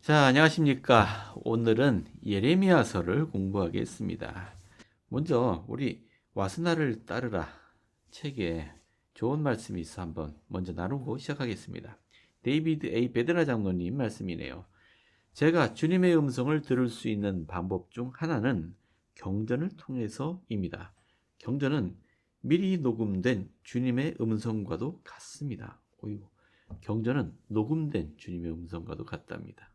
자, 안녕하십니까. 오늘은 예레미야서를 공부하겠습니다. 먼저 우리 와스나를 따르라 책에 좋은 말씀이 있어 한번 먼저 나누고 시작하겠습니다. 데이비드 A. 베드라 장로님 말씀이네요. 제가 주님의 음성을 들을 수 있는 방법 중 하나는 경전을 통해서입니다. 경전은 미리 녹음된 주님의 음성과도 같습니다. 어이구, 경전은 녹음된 주님의 음성과도 같답니다.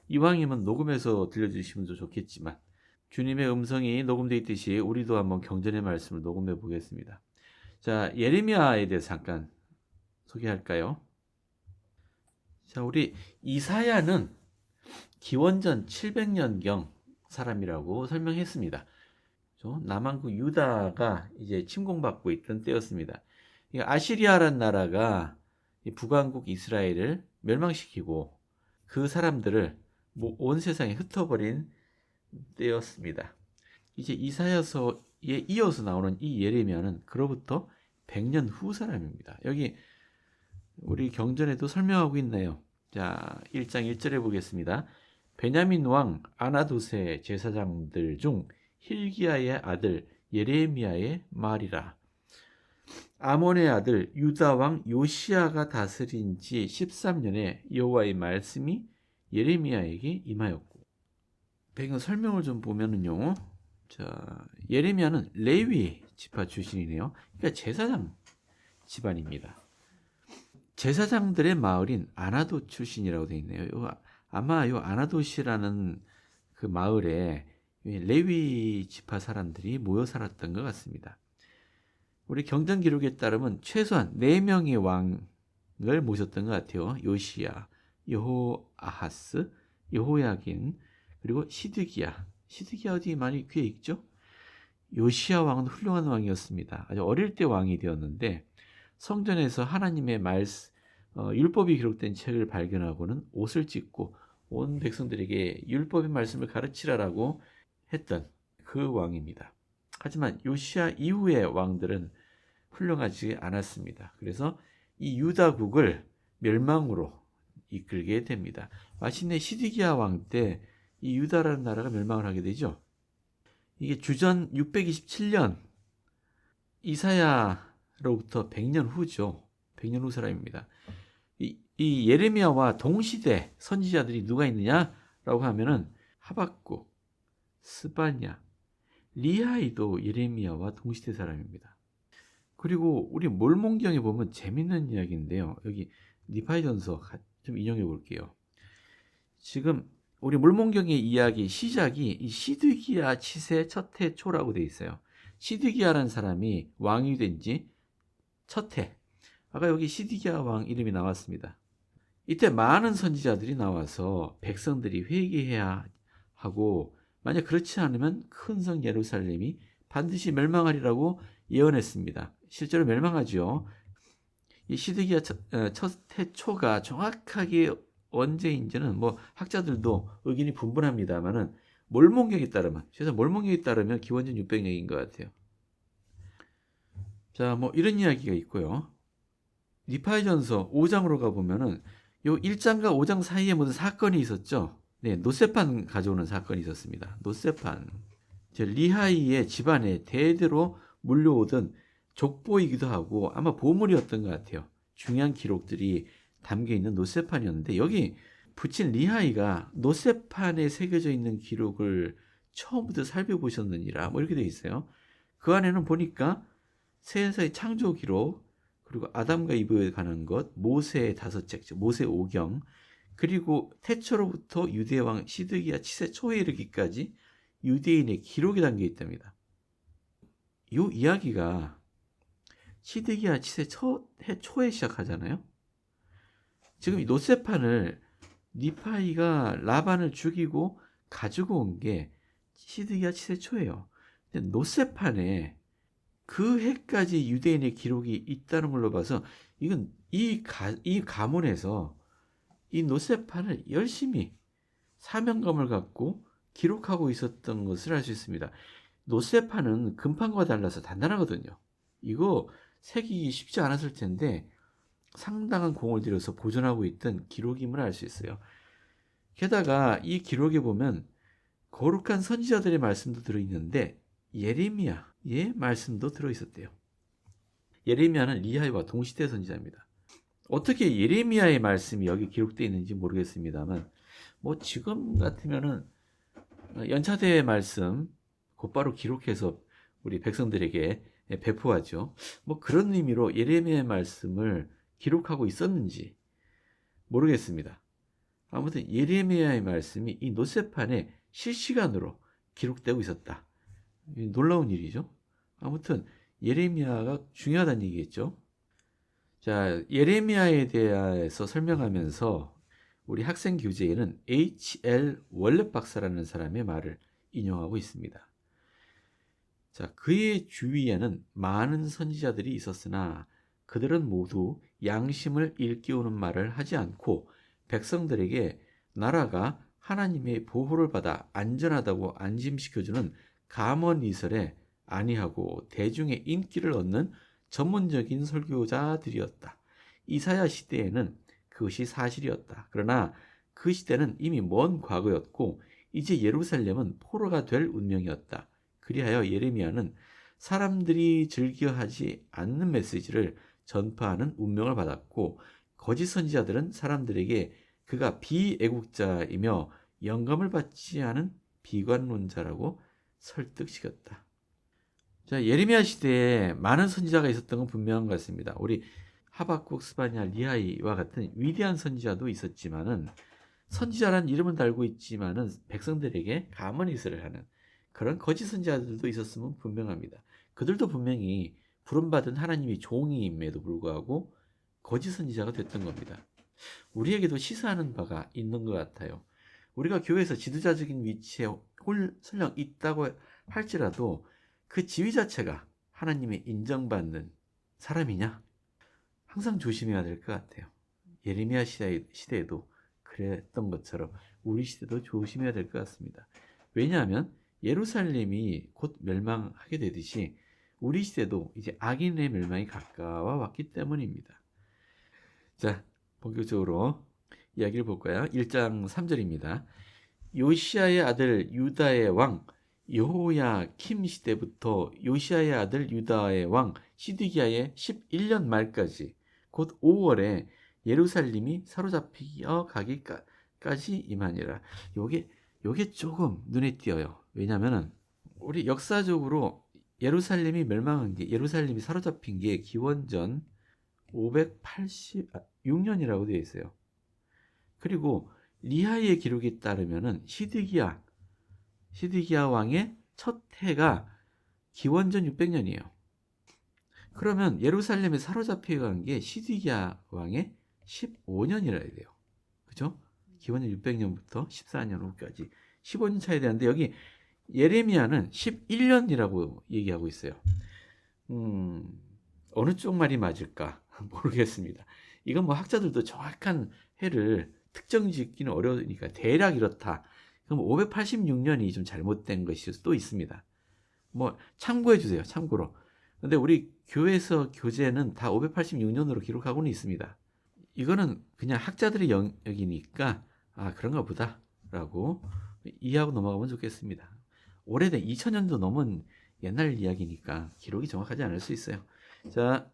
이왕이면 녹음해서 들려주시면 더 좋겠지만 주님의 음성이 녹음되어 있듯이 우리도 한번 경전의 말씀을 녹음해 보겠습니다. 자, 예레미야에 대해서 잠깐 소개할까요? 자, 우리 이사야는 기원전 700년경 사람이라고 설명했습니다. 남한국 유다가 이제 침공받고 있던 때였습니다. 아시리아라는 나라가 북왕국 이스라엘을 멸망시키고 그 사람들을 온 세상에 흩어버린 때였습니다. 이제 이사야서에 이어서 나오는 이 예레미야는 그로부터 100년 후 사람입니다. 여기 우리 경전에도 설명하고 있네요. 자, 1장 1절에 보겠습니다. 베냐민 왕 아나도스의 제사장들 중 힐기야의 아들 예레미야의 말이라. 아몬의 아들 유다 왕 요시야가 다스린 지 13년에 여호와의 말씀이 예레미야에게 임하였고. 배경 설명을 좀 보면은요. 자, 예레미야는 레위 지파 출신이네요. 그러니까 제사장 집안입니다. 제사장들의 마을인 아나도 출신이라고 되어 있네요. 아마 요 아나도시라는 그 마을에 레위 지파 사람들이 모여 살았던 것 같습니다. 우리 경전 기록에 따르면 최소한 4명의 왕을 모셨던 것 같아요. 요시야, 여호아하스, 여호야긴, 그리고 시드기야. 시드기야 어디 많이 귀에 있죠? 요시야 왕은 훌륭한 왕이었습니다. 아주 어릴 때 왕이 되었는데 성전에서 하나님의 율법이 기록된 책을 발견하고는 옷을 찢고 온 백성들에게 율법의 말씀을 가르치라라고 했던 그 왕입니다. 하지만 요시야 이후의 왕들은 훌륭하지 않았습니다. 그래서 이 유다국을 멸망으로 이끌게 됩니다. 마침내 시드기야 왕 때 이 유다라는 나라가 멸망을 하게 되죠. 이게 주전 627년 이사야로부터 100년 후죠. 100년 후 사람입니다. 이 예레미야와 동시대 선지자들이 누가 있느냐라고 하면은 하박국, 스바냐, 리하이도 예레미야와 동시대 사람입니다. 그리고 우리 몰몬경에 보면 재밌는 이야기인데요. 여기 니파이전서 좀 인용해 볼게요. 지금 우리 몰몬경의 이야기 시작이 이 시드기야 치세 첫해 초라고 되어 있어요. 시드기야라는 사람이 왕이 된 지 첫해. 아까 여기 시드기야 왕 이름이 나왔습니다. 이때 많은 선지자들이 나와서 백성들이 회개해야 하고 만약 그렇지 않으면 큰 성 예루살렘이 반드시 멸망하리라고 예언했습니다. 실제로 멸망하죠. 이 시드기야 첫 해초가 정확하게 언제인지는 뭐 학자들도 의견이 분분합니다만은 몰몬경에 따르면 최소한 몰몬경에 따르면 기원전 600년인 것 같아요. 자, 뭐 이런 이야기가 있고요. 니파이전서 5장으로 가보면은 요 1장과 5장 사이에 무슨 사건이 있었죠. 네, 노세판 가져오는 사건이 있었습니다. 노세판. 리하이의 집안에 대대로 물려오던 족보이기도 하고 아마 보물이었던 것 같아요. 중요한 기록들이 담겨있는 노세판이었는데 여기 부친 리하이가 노세판에 새겨져 있는 기록을 처음부터 살펴보셨느니라 뭐 이렇게 되어 있어요. 그 안에는 보니까 세상의 창조 기록, 그리고 아담과 이브에 관한 것, 모세의 5책, 모세 5경, 그리고 태초로부터 유대왕 시드기야 치세 초에 이르기까지 유대인의 기록이 담겨 있답니다. 이 이야기가 시드기야 치세 초에 시작하잖아요. 지금 이 노세판을 니파이가 라반을 죽이고 가지고 온 게 시드기야 치세 초예요. 근데 노세판에 그 해까지 유대인의 기록이 있다는 걸로 봐서 이건 이 가문에서 이 노세판을 열심히 사명감을 갖고 기록하고 있었던 것을 알 수 있습니다. 노세판은 금판과 달라서 단단하거든요. 이거 새기기 쉽지 않았을 텐데 상당한 공을 들여서 보존하고 있던 기록임을 알 수 있어요. 게다가 이 기록에 보면 거룩한 선지자들의 말씀도 들어있는데 예레미야의 말씀도 들어있었대요. 예레미야는 리하이와 동시대 선지자입니다. 어떻게 예레미야의 말씀이 여기 기록되어 있는지 모르겠습니다만 뭐 지금 같으면은 연차대의 말씀 곧바로 기록해서 우리 백성들에게 배포하죠. 뭐 그런 의미로 예레미야의 말씀을 기록하고 있었는지 모르겠습니다. 아무튼 예레미야의 말씀이 이 노새판에 실시간으로 기록되고 있었다. 놀라운 일이죠. 아무튼 예레미야가 중요하다는 얘기겠죠. 자, 예레미야에 대해서 설명하면서 우리 학생 교재에는 H.L. 월렛 박사라는 사람의 말을 인용하고 있습니다. 자, 그의 주위에는 많은 선지자들이 있었으나 그들은 모두 양심을 일깨우는 말을 하지 않고 백성들에게 나라가 하나님의 보호를 받아 안전하다고 안심시켜주는 감언이설에 아니하고 대중의 인기를 얻는 전문적인 설교자들이었다. 이사야 시대에는 그것이 사실이었다. 그러나 그 시대는 이미 먼 과거였고 이제 예루살렘은 포로가 될 운명이었다. 그리하여 예레미야는 사람들이 즐겨하지 않는 메시지를 전파하는 운명을 받았고 거짓 선지자들은 사람들에게 그가 비애국자이며 영감을 받지 않은 비관론자라고 설득시켰다. 자, 예레미야 시대에 많은 선지자가 있었던 건 분명한 것 같습니다. 우리 하박국, 스바냐, 리하이와 같은 위대한 선지자도 있었지만은 선지자라는 이름은 달고 있지만은 백성들에게 가문이설을 하는 그런 거짓 선지자들도 있었으면 분명합니다. 그들도 분명히 부름받은 하나님의 종임에도 불구하고 거짓 선지자가 됐던 겁니다. 우리에게도 시사하는 바가 있는 것 같아요. 우리가 교회에서 지도자적인 위치에 설령 있다고 할지라도 그 지위 자체가 하나님의 인정받는 사람이냐? 항상 조심해야 될 것 같아요. 예레미야 시대에도 그랬던 것처럼 우리 시대도 조심해야 될 것 같습니다. 왜냐하면 예루살렘이 곧 멸망하게 되듯이 우리 시대도 이제 악인의 멸망이 가까워 왔기 때문입니다. 자, 본격적으로 이야기를 볼까요? 1장 3절입니다. 요시야의 아들 유다의 왕 여호야킴 시대부터 요시야의 아들 유다의 왕 시드기야의 11년 말까지 곧 5월에 예루살렘이 사로잡혀 가기까지 임하니라. 요게 조금 눈에 띄어요. 왜냐면은 우리 역사적으로 예루살렘이 멸망한 게 예루살렘이 사로잡힌 게 기원전 586년이라고 되어 있어요. 그리고 리하이의 기록에 따르면은 시드기야 왕의 첫 해가 기원전 600년이에요. 그러면 예루살렘에 사로잡혀 간 게 시드기야 왕의 15년이라 해야 돼요. 그죠? 기원전 600년부터 14년 후까지 15년 차이 되는데 여기 예레미야는 11년이라고 얘기하고 있어요. 어느 쪽 말이 맞을까 모르겠습니다. 이건 뭐 학자들도 정확한 해를 특정 짓기는 어려우니까 대략 이렇다. 그럼 586년이 좀 잘못된 것일 수도 있습니다. 뭐 참고해 주세요. 참고로. 근데 우리 교회에서 교재는 다 586년으로 기록하고는 있습니다. 이거는 그냥 학자들의 영역이니까 그런가 보다라고 이해하고 넘어가면 좋겠습니다. 오래된 2000년도 넘은 옛날 이야기니까 기록이 정확하지 않을 수 있어요. 자,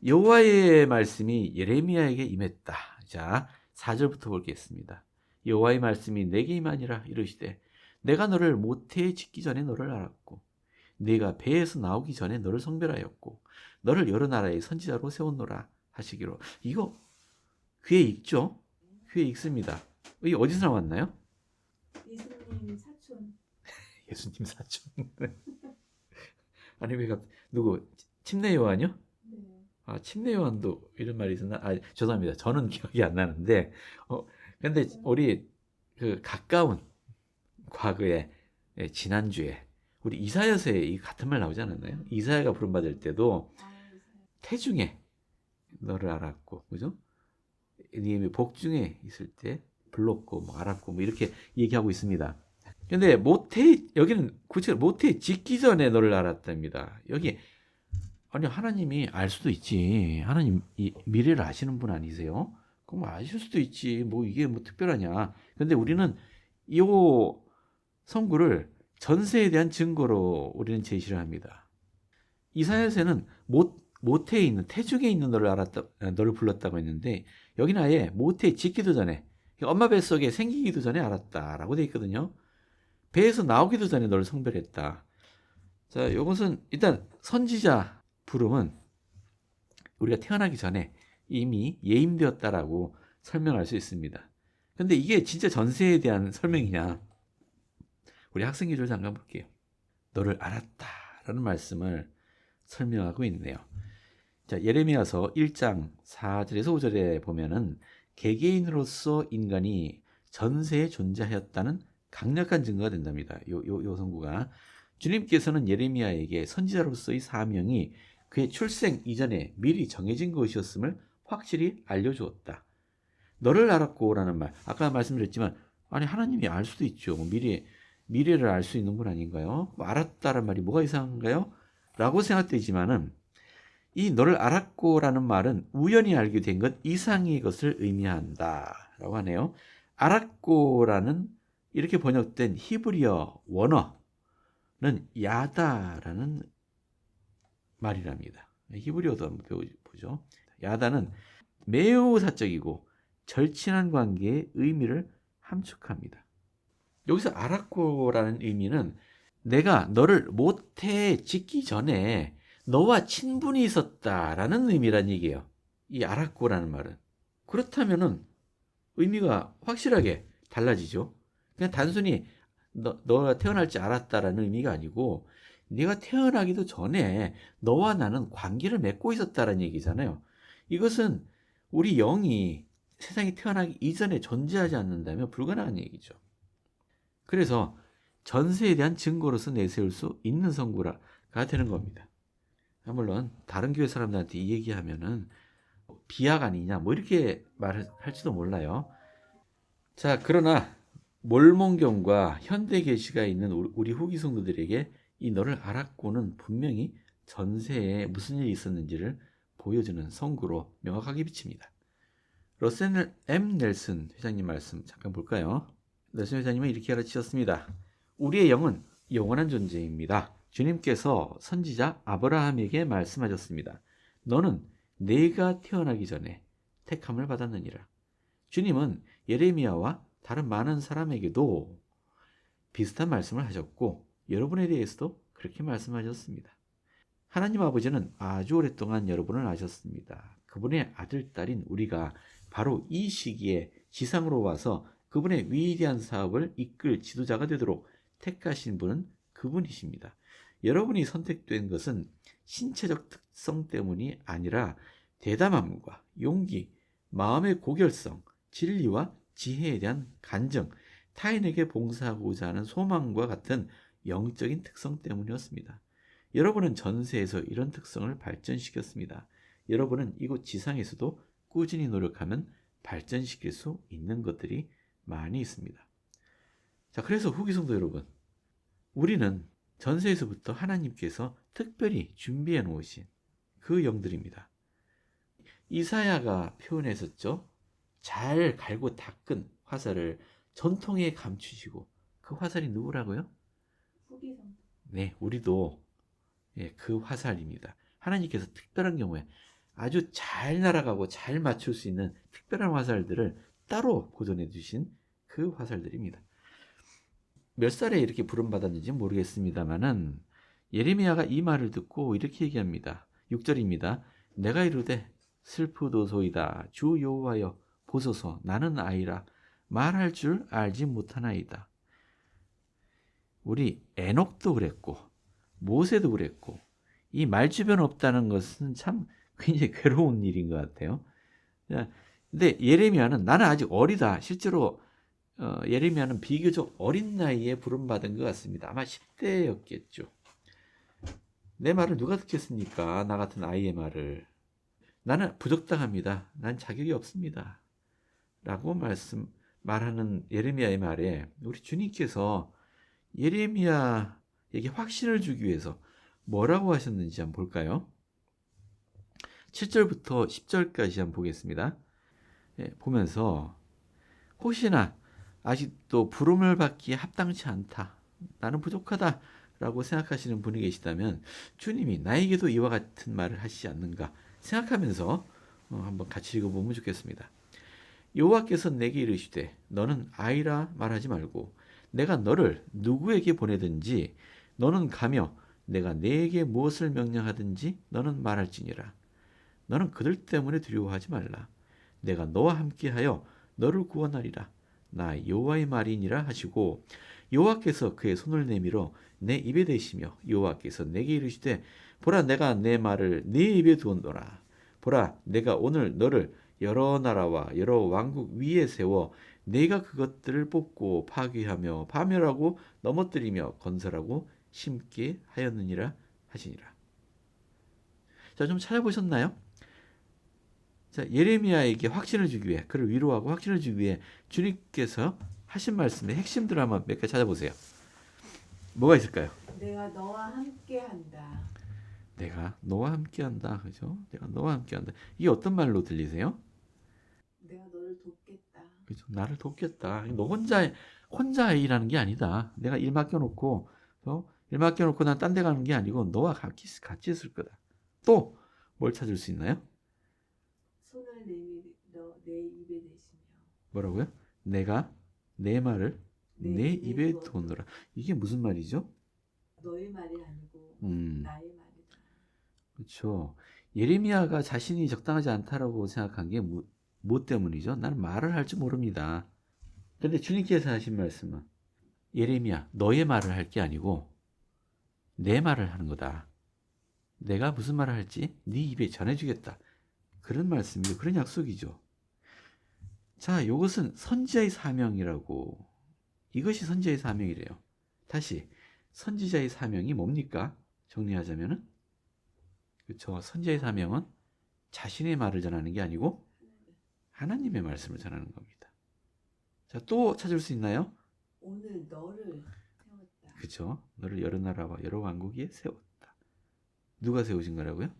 여호와의 말씀이 예레미야에게 임했다. 자, 4절부터 보겠습니다. 여호와의 말씀이 내게 임하니라 이르시되 내가 너를 모태에 짓기 전에 너를 알았고 네가 배에서 나오기 전에 너를 성별하였고 너를 여러 나라의 선지자로 세웠노라 하시기로. 이거 귀에 익죠? 귀에 익습니다. 이게 어디서 나왔나요? 예수님 사촌. 예수님 사촌. 아니 왜 누구 침례 요한이요? 네. 침례 요한도 이런 말이 있었나? 죄송합니다. 저는 기억이 안 나는데 근데 우리 그 가까운 과거에 지난주에 우리 이사야서에 이 같은 말 나오지 않았나요? 이사야가 부름받을 때도 태중에 너를 알았고, 그죠? 네 복중에 있을 때 불렀고, 뭐 알았고, 뭐 이렇게 얘기하고 있습니다. 근데 여기는 구체적으로 모태 짓기 전에 너를 알았답니다. 여기 아니 하나님이 알 수도 있지. 하나님 이 미래를 아시는 분 아니세요? 그럼 아실 수도 있지. 뭐 이게 뭐 특별하냐. 근데 우리는 이 선구를 전세에 대한 증거로 우리는 제시를 합니다. 이사야서는 모태에 있는 태중에 있는 너를 불렀다고 했는데 여기는 아예 모태에 짓기도 전에 엄마 뱃속에 생기기도 전에 알았다라고 돼 있거든요. 배에서 나오기도 전에 너를 성별했다. 자, 이것은 일단 선지자 부름은 우리가 태어나기 전에 이미 예임되었다라고 설명할 수 있습니다. 근데 이게 진짜 전세에 대한 설명이냐? 우리 학생기를 잠깐 볼게요. 너를 알았다라는 말씀을 설명하고 있네요. 자, 예레미야서 1장 4절에서 5절에 보면은 개개인으로서 인간이 전세에 존재하였다는 강력한 증거가 된답니다. 요 선구가 주님께서는 예레미야에게 선지자로서의 사명이 그의 출생 이전에 미리 정해진 것이었음을 확실히 알려주었다. 너를 알았고라는 말, 아까 말씀드렸지만 아니 하나님이 알 수도 있죠. 미래를 알 수 있는 분 아닌가요? 알았다는 말이 뭐가 이상한가요? 라고 생각되지만은 이 너를 알았고라는 말은 우연히 알게 된 것 이상의 것을 의미한다라고 하네요. 알았고라는 이렇게 번역된 히브리어 원어는 야다라는 말이랍니다. 히브리어도 한번 보죠. 야다는 매우 사적이고 절친한 관계의 의미를 함축합니다. 여기서 알았고라는 의미는 내가 너를 모태에 짓기 전에 너와 친분이 있었다라는 의미란 얘기예요. 이 알았고라는 말은. 그렇다면은 의미가 확실하게 달라지죠. 그냥 단순히 너가 태어날지 알았다라는 의미가 아니고 네가 태어나기도 전에 너와 나는 관계를 맺고 있었다라는 얘기잖아요. 이것은 우리 영이 세상에 태어나기 이전에 존재하지 않는다면 불가능한 얘기죠. 그래서 전세에 대한 증거로서 내세울 수 있는 선구가 되는 겁니다. 물론 다른 교회 사람들한테 이 얘기하면은 비약 아니냐 뭐 이렇게 말할지도 몰라요. 자, 그러나 몰몬경과 현대 계시가 있는 우리 후기 성도들에게 이 너를 알았고는 분명히 전세에 무슨 일이 있었는지를 보여주는 선구로 명확하게 비칩니다. 러셀 M. 넬슨 회장님 말씀 잠깐 볼까요? 넬슨 회장님은 이렇게 가르치셨습니다. 우리의 영은 영원한 존재입니다. 주님께서 선지자 아브라함에게 말씀하셨습니다. 너는 내가 태어나기 전에 택함을 받았느니라. 주님은 예레미야와 다른 많은 사람에게도 비슷한 말씀을 하셨고 여러분에 대해서도 그렇게 말씀하셨습니다. 하나님 아버지는 아주 오랫동안 여러분을 아셨습니다. 그분의 아들, 딸인 우리가 바로 이 시기에 지상으로 와서 그분의 위대한 사업을 이끌 지도자가 되도록 택하신 분은 그분이십니다. 여러분이 선택된 것은 신체적 특성 때문이 아니라 대담함과 용기, 마음의 고결성, 진리와 지혜에 대한 간증, 타인에게 봉사하고자 하는 소망과 같은 영적인 특성 때문이었습니다. 여러분은 전세에서 이런 특성을 발전시켰습니다. 여러분은 이곳 지상에서도 꾸준히 노력하면 발전시킬 수 있는 것들이 많이 있습니다. 자, 그래서 후기 성도 여러분, 우리는 전세에서부터 하나님께서 특별히 준비해 놓으신 그 영들입니다. 이사야가 표현했었죠. 잘 갈고 닦은 화살을 전통에 감추시고, 그 화살이 누구라고요? 후기성. 네, 우리도 그 화살입니다. 하나님께서 특별한 경우에 아주 잘 날아가고 잘 맞출 수 있는 특별한 화살들을 따로 보존해 주신 그 화살들입니다. 몇 살에 이렇게 부름받았는지 모르겠습니다만은 예레미야가 이 말을 듣고 이렇게 얘기합니다. 6절입니다. 내가 이르되 슬프도소이다. 주 여호와여 보소서 나는 아이라 말할 줄 알지 못하나이다. 우리 에녹도 그랬고 모세도 그랬고 이 말주변 없다는 것은 참 굉장히 괴로운 일인 것 같아요. 근데 예레미야는 나는 아직 어리다. 실제로 예레미야는 비교적 어린 나이에 부름받은 것 같습니다. 아마 10대였겠죠. 내 말을 누가 듣겠습니까? 나 같은 아이의 말을. 나는 부적당합니다. 난 자격이 없습니다. 라고 말하는 예레미야의 말에 우리 주님께서 예레미야에게 확신을 주기 위해서 뭐라고 하셨는지 한번 볼까요? 7절부터 10절까지 한번 보겠습니다. 보면서 혹시나 아직도 부름을 받기에 합당치 않다. 나는 부족하다. 라고 생각하시는 분이 계시다면 주님이 나에게도 이와 같은 말을 하시지 않는가 생각하면서 한번 같이 읽어보면 좋겠습니다. 여호와께서 내게 이르시되 너는 아이라 말하지 말고 내가 너를 누구에게 보내든지 너는 가며 내가 네게 무엇을 명령하든지 너는 말할지니라. 너는 그들 때문에 두려워하지 말라. 내가 너와 함께하여 너를 구원하리라. 나 여호와의 말이니라 하시고 여호와께서 그의 손을 내밀어 내 입에 대시며 여호와께서 내게 이르시되 보라 내가 내 말을 네 입에 두었노라. 보라 내가 오늘 너를 여러 나라와 여러 왕국 위에 세워 네가 그것들을 뽑고 파괴하며 파멸하고 넘어뜨리며 건설하고 심게 하였느니라 하시니라. 자, 좀 찾아보셨나요? 자, 예레미야에게 확신을 주기 위해 그를 위로하고 확신을 주기 위해 주님께서 하신 말씀의 핵심들을 한번 몇 개 찾아보세요. 뭐가 있을까요? 내가 너와 함께한다. 내가 너와 함께한다. 그죠? 내가 너와 함께한다. 이게 어떤 말로 들리세요? 내가 너를 돕겠다. 그죠? 나를 돕겠다. 너 혼자 일하는 게 아니다. 내가 일 맡겨놓고 일 맡겨놓고 난 딴 데 가는 게 아니고 너와 같이 있을 거다. 또 뭘 찾을 수 있나요? 손을 내밀어 내 입에 대시며. 뭐라고요? 내가 내 말을 내 입에 두었노라. 이게 무슨 말이죠? 너의 말이 아니고 음, 나의 말이다. 그렇죠. 예레미야가 자신이 적당하지 않다라고 생각한 게 뭐 때문이죠? 나는 말을 할 줄 모릅니다. 근데 주님께서 하신 말씀은 예레미야, 너의 말을 할 게 아니고 내 말을 하는 거다. 내가 무슨 말을 할지 네 입에 전해주겠다. 그런 말씀이죠. 그런 약속이죠. 자, 이것은 선지자의 사명이라고. 이것이 선지자의 사명이래요. 다시 선지자의 사명이 뭡니까? 정리하자면은 그렇죠. 선지자의 사명은 자신의 말을 전하는 게 아니고 하나님의 말씀을 전하는 겁니다. 자, 또 찾을 수 있나요? 오늘 너를 세웠다. 그렇죠. 너를 여러 나라와 여러 왕국에 세웠다. 누가 세우신 거라고요?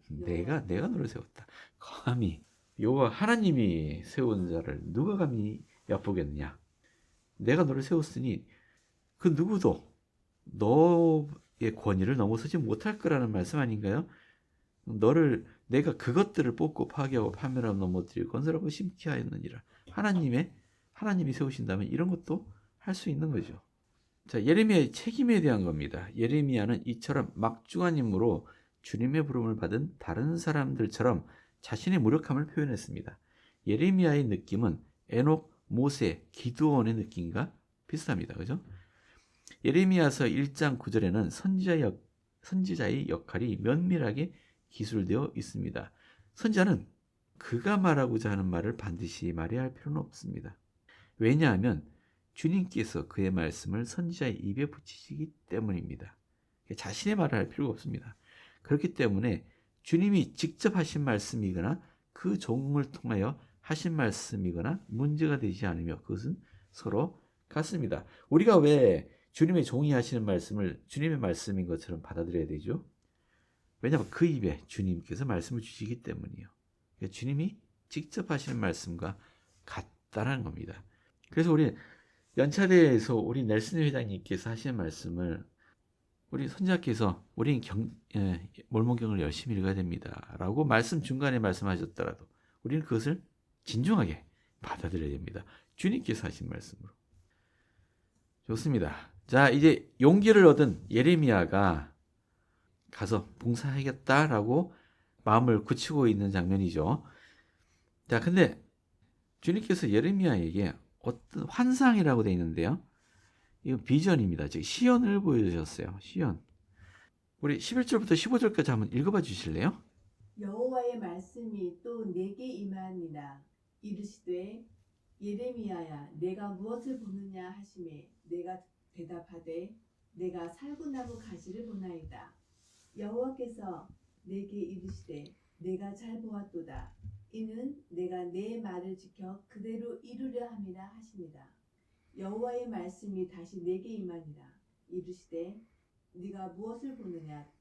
내가 너를 세웠다. 감히 여호와 하나님이 세운 자를 누가 감히 얕보겠느냐? 내가 너를 세웠으니 그 누구도 너의 권위를 넘어서지 못할 거라는 말씀 아닌가요? 내가 그것들을 뽑고 파괴하고 파멸하고 넘어뜨리고 건설하고 심게 하였느니라. 하나님이 세우신다면 이런 것도 할 수 있는 거죠. 자, 예레미야의 책임에 대한 겁니다. 예레미야는 이처럼 막중한 임무로 주님의 부름을 받은 다른 사람들처럼 자신의 무력함을 표현했습니다. 예레미야의 느낌은 에녹, 모세, 기드온의 느낌과 비슷합니다. 그죠? 예레미야서 1장 9절에는 선지자의 역할이 면밀하게 기술되어 있습니다. 선지자는 그가 말하고자 하는 말을 반드시 말해야 할 필요는 없습니다. 왜냐하면 주님께서 그의 말씀을 선지자의 입에 붙이시기 때문입니다. 자신의 말을 할 필요가 없습니다. 그렇기 때문에 주님이 직접 하신 말씀이거나 그 종을 통하여 하신 말씀이거나 문제가 되지 않으며 그것은 서로 같습니다. 우리가 왜 주님의 종이 하시는 말씀을 주님의 말씀인 것처럼 받아들여야 되죠? 왜냐하면 그 입에 주님께서 말씀을 주시기 때문이에요. 그러니까 주님이 직접 하시는 말씀과 같다는 겁니다. 그래서 우리 연차대에서 우리 넬슨 회장님께서 하시는 말씀을 우리 선지자께서 우리는 몰몬경을 열심히 읽어야 됩니다. 라고 말씀 중간에 말씀하셨더라도 우리는 그것을 진중하게 받아들여야 됩니다. 주님께서 하신 말씀으로. 좋습니다. 자, 이제 용기를 얻은 예레미야가 가서 봉사하겠다라고 마음을 굳히고 있는 장면이죠. 자, 근데 주님께서 예레미야에게 어떤 환상이라고 되어 있는데요. 이거 비전입니다. 즉 시연을 보여주셨어요. 시연. 우리 11절부터 15절까지 한번 읽어봐 주실래요? 여호와의 말씀이 또 내게 임하니라. 이르시되 예레미야야 내가 무엇을 보느냐 하시매 내가 대답하되 내가 살구나무 가지를 보나이다. 여호와께서 내게 이르시되 내가 잘 보았도다. 이는 내가 내 말을 지켜 그대로 이루려 함이라 하시니라. 여호와의 말씀이 다시 내게 임하니라. 이르시되 네가 무엇을 보느냐?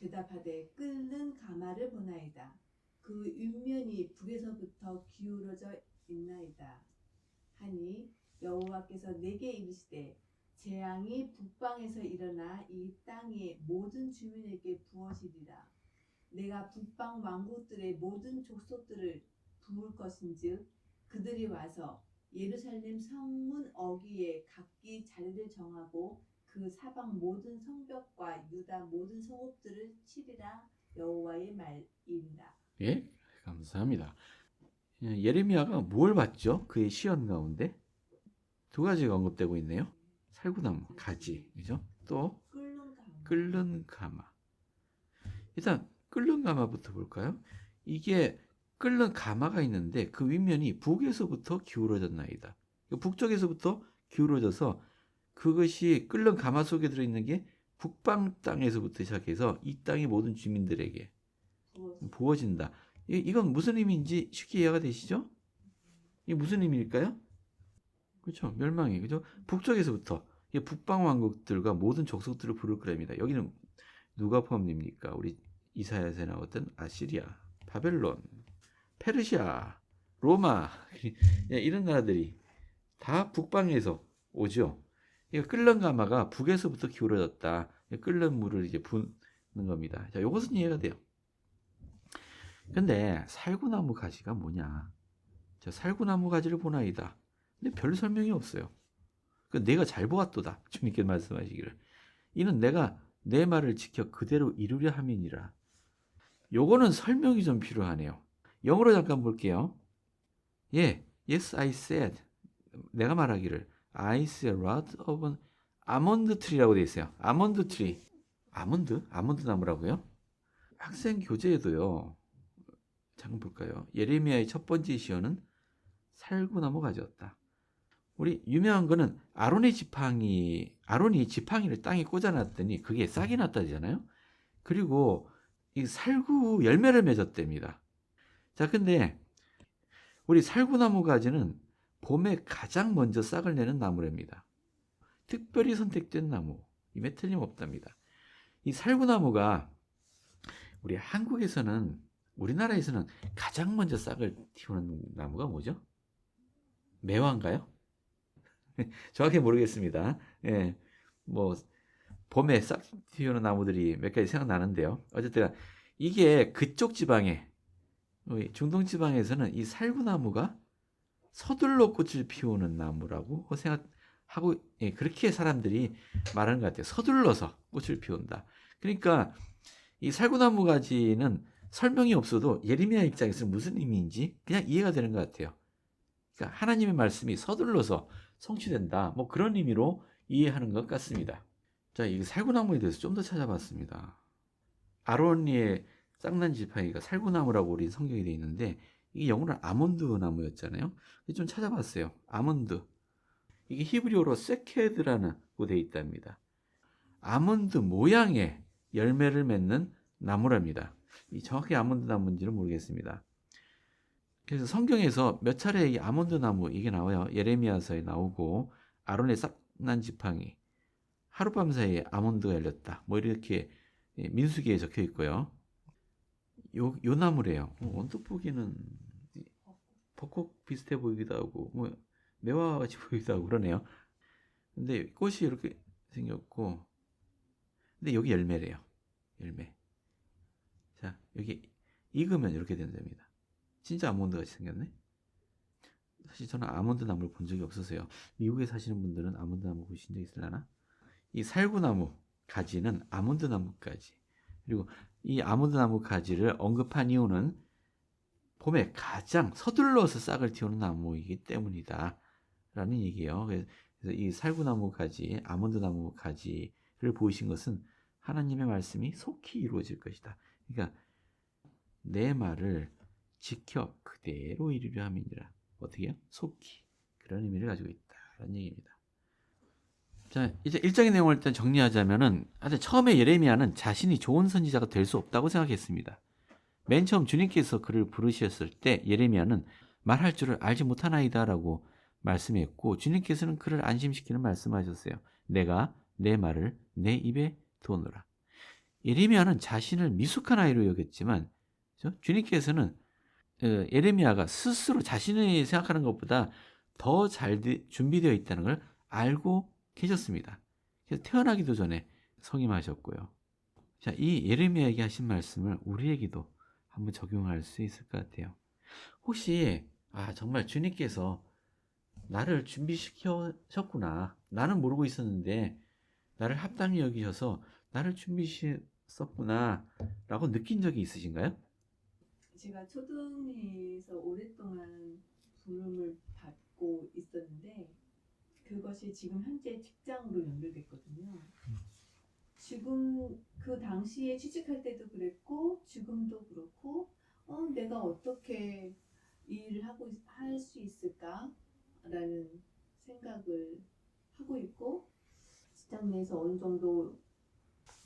대답하되 끓는 가마를 보나이다. 그 윗면이 북에서부터 기울어져 있나이다 하니 여호와께서 내게 이르시되 재앙이 북방에서 일어나 이 땅의 모든 주민에게 부어지리라. 내가 북방 왕국들의 모든 족속들을 부을 것인즉 그들이 와서 예루살렘 성문 어귀에 각기 자리를 정하고 그 사방 모든 성벽과 유다 모든 성읍들을 치리라. 여호와의 말이니라. 예, 감사합니다. 예레미야가 뭘 봤죠? 그의 시언 가운데 두 가지가 언급되고 있네요. 살구나무, 가지, 그죠? 또 끓는 가마. 일단 끓는 가마부터 볼까요? 이게 끓는 가마가 있는데 그 윗면이 북에서부터 기울어졌나이다. 북쪽에서부터 기울어져서 그것이 끓는 가마 속에 들어있는 게 북방 땅에서부터 시작해서 이 땅의 모든 주민들에게 부어진다. 이건 무슨 의미인지 쉽게 이해가 되시죠? 이게 무슨 의미일까요? 그렇죠. 멸망이. 그죠? 북쪽에서부터 북방 왕국들과 모든 족속들을 부를 거랍니다. 여기는 누가 포함됩니까? 우리 이사야서에 나왔던 아시리아, 바벨론, 페르시아, 로마 이런 나라들이 다 북방에서 오죠. 끓는 가마가 북에서부터 기울어졌다. 끓는 물을 이제 부는 겁니다. 자, 이것은 이해가 돼요. 근데 살구나무 가지가 뭐냐? 자, 살구나무 가지를 보나이다. 근데 별 설명이 없어요. 내가 잘 보았도다. 주님께 말씀하시기를. 이는 내가 내 말을 지켜 그대로 이루려 함이니라. 요거는 설명이 좀 필요하네요. 영어로 잠깐 볼게요. 예, yes I said. 내가 말하기를 I see a lot of an almond tree라고 되어 있어요. 아몬드 트리. 아몬드 나무라고요? 학생 교재에도요. 잠깐 볼까요? 예레미야의 첫 번째 시어는 살구나무 가지였다. 우리 유명한 거는 아론이 지팡이를 땅에 꽂아놨더니 그게 싹이 났다잖아요. 그리고 이 살구 열매를 맺었답니다. 자, 근데 우리 살구나무 가지는 봄에 가장 먼저 싹을 내는 나무랍니다. 특별히 선택된 나무. 임에 틀림없답니다. 이 살구나무가 우리나라에서는 가장 먼저 싹을 틔우는 나무가 뭐죠? 매화인가요? 정확히 모르겠습니다. 예, 뭐 봄에 싹 틔우는 나무들이 몇 가지 생각나는데요. 어쨌든 이게 그쪽 지방에 중동 지방에서는 이 살구나무가 서둘러 꽃을 피우는 나무라고 생각하고 그렇게 사람들이 말하는 것 같아요. 서둘러서 꽃을 피운다. 그러니까 이 살구나무 가지는 설명이 없어도 예레미야 입장에서 무슨 의미인지 그냥 이해가 되는 것 같아요. 그러니까 하나님의 말씀이 서둘러서 성취된다. 뭐 그런 의미로 이해하는 것 같습니다. 자, 이 살구나무에 대해서 좀 더 찾아봤습니다. 아론의 쌍난 지팡이가 살구나무라고 우리 성경에 되어 있는데 이게 영어로는 아몬드 나무였잖아요. 좀 찾아봤어요. 아몬드. 이게 히브리어로 세케드라고 되어 있답니다. 아몬드 모양의 열매를 맺는 나무랍니다. 정확히 아몬드 나무인지는 모르겠습니다. 그래서 성경에서 몇 차례 이 아몬드 나무 이게 나와요. 예레미야서에 나오고 아론의 싹난 지팡이, 하룻밤 사이에 아몬드가 열렸다. 뭐 이렇게 민수기에 적혀 있고요. 요 나무래요. 언뜻 보기는 벚꽃 비슷해 보이기도 하고 뭐 매화 같이 보이기도 하고 그러네요. 근데 꽃이 이렇게 생겼고, 근데 여기 열매래요. 열매. 자, 여기 익으면 이렇게 된답니다. 진짜 아몬드 같이 생겼네. 사실 저는 아몬드 나무를 본 적이 없어서요. 미국에 사시는 분들은 아몬드 나무 보신 적 있으려나? 이 살구나무 가지는 아몬드 나무 가지. 그리고 이 아몬드 나무 가지를 언급한 이유는 봄에 가장 서둘러서 싹을 틔우는 나무이기 때문이다 라는 얘기예요. 그래서 이 살구나무 가지, 아몬드 나무 가지를 보이신 것은 하나님의 말씀이 속히 이루어질 것이다. 그러니까 내 말을 지켜 그대로 이루려 함이니라. 어떻게 해요? 속히. 그런 의미를 가지고 있다라는 얘기입니다. 자, 이제 1장의 내용을 일단 정리하자면은, 처음에 예레미야는 자신이 좋은 선지자가 될 수 없다고 생각했습니다. 맨 처음 주님께서 그를 부르셨을 때 예레미야는 말할 줄을 알지 못하나이다 라고 말씀했고, 주님께서는 그를 안심시키는 말씀하셨어요. 내가 내 말을 내 입에 두어놓으라. 예레미야는 자신을 미숙한 아이로 여겼지만 그죠? 주님께서는 예레미야가 스스로 자신이 생각하는 것보다 더 잘 준비되어 있다는 걸 알고 계셨습니다. 그래서 태어나기도 전에 성임하셨고요. 자, 이 예레미야에게 하신 말씀을 우리에게도 한번 적용할 수 있을 것 같아요. 혹시 정말 주님께서 나를 준비시켰구나. 나는 모르고 있었는데 나를 합당히 여기셔서 나를 준비시켰구나 라고 느낀 적이 있으신가요? 제가 초등에서 오랫동안 부름을 받고 있었는데 그것이 지금 현재 직장으로 연결됐거든요. 지금 그 당시에 취직할 때도 그랬고 지금도 그렇고 내가 어떻게 이 일을 하고 할 수 있을까라는 생각을 하고 있고 직장 내에서 어느 정도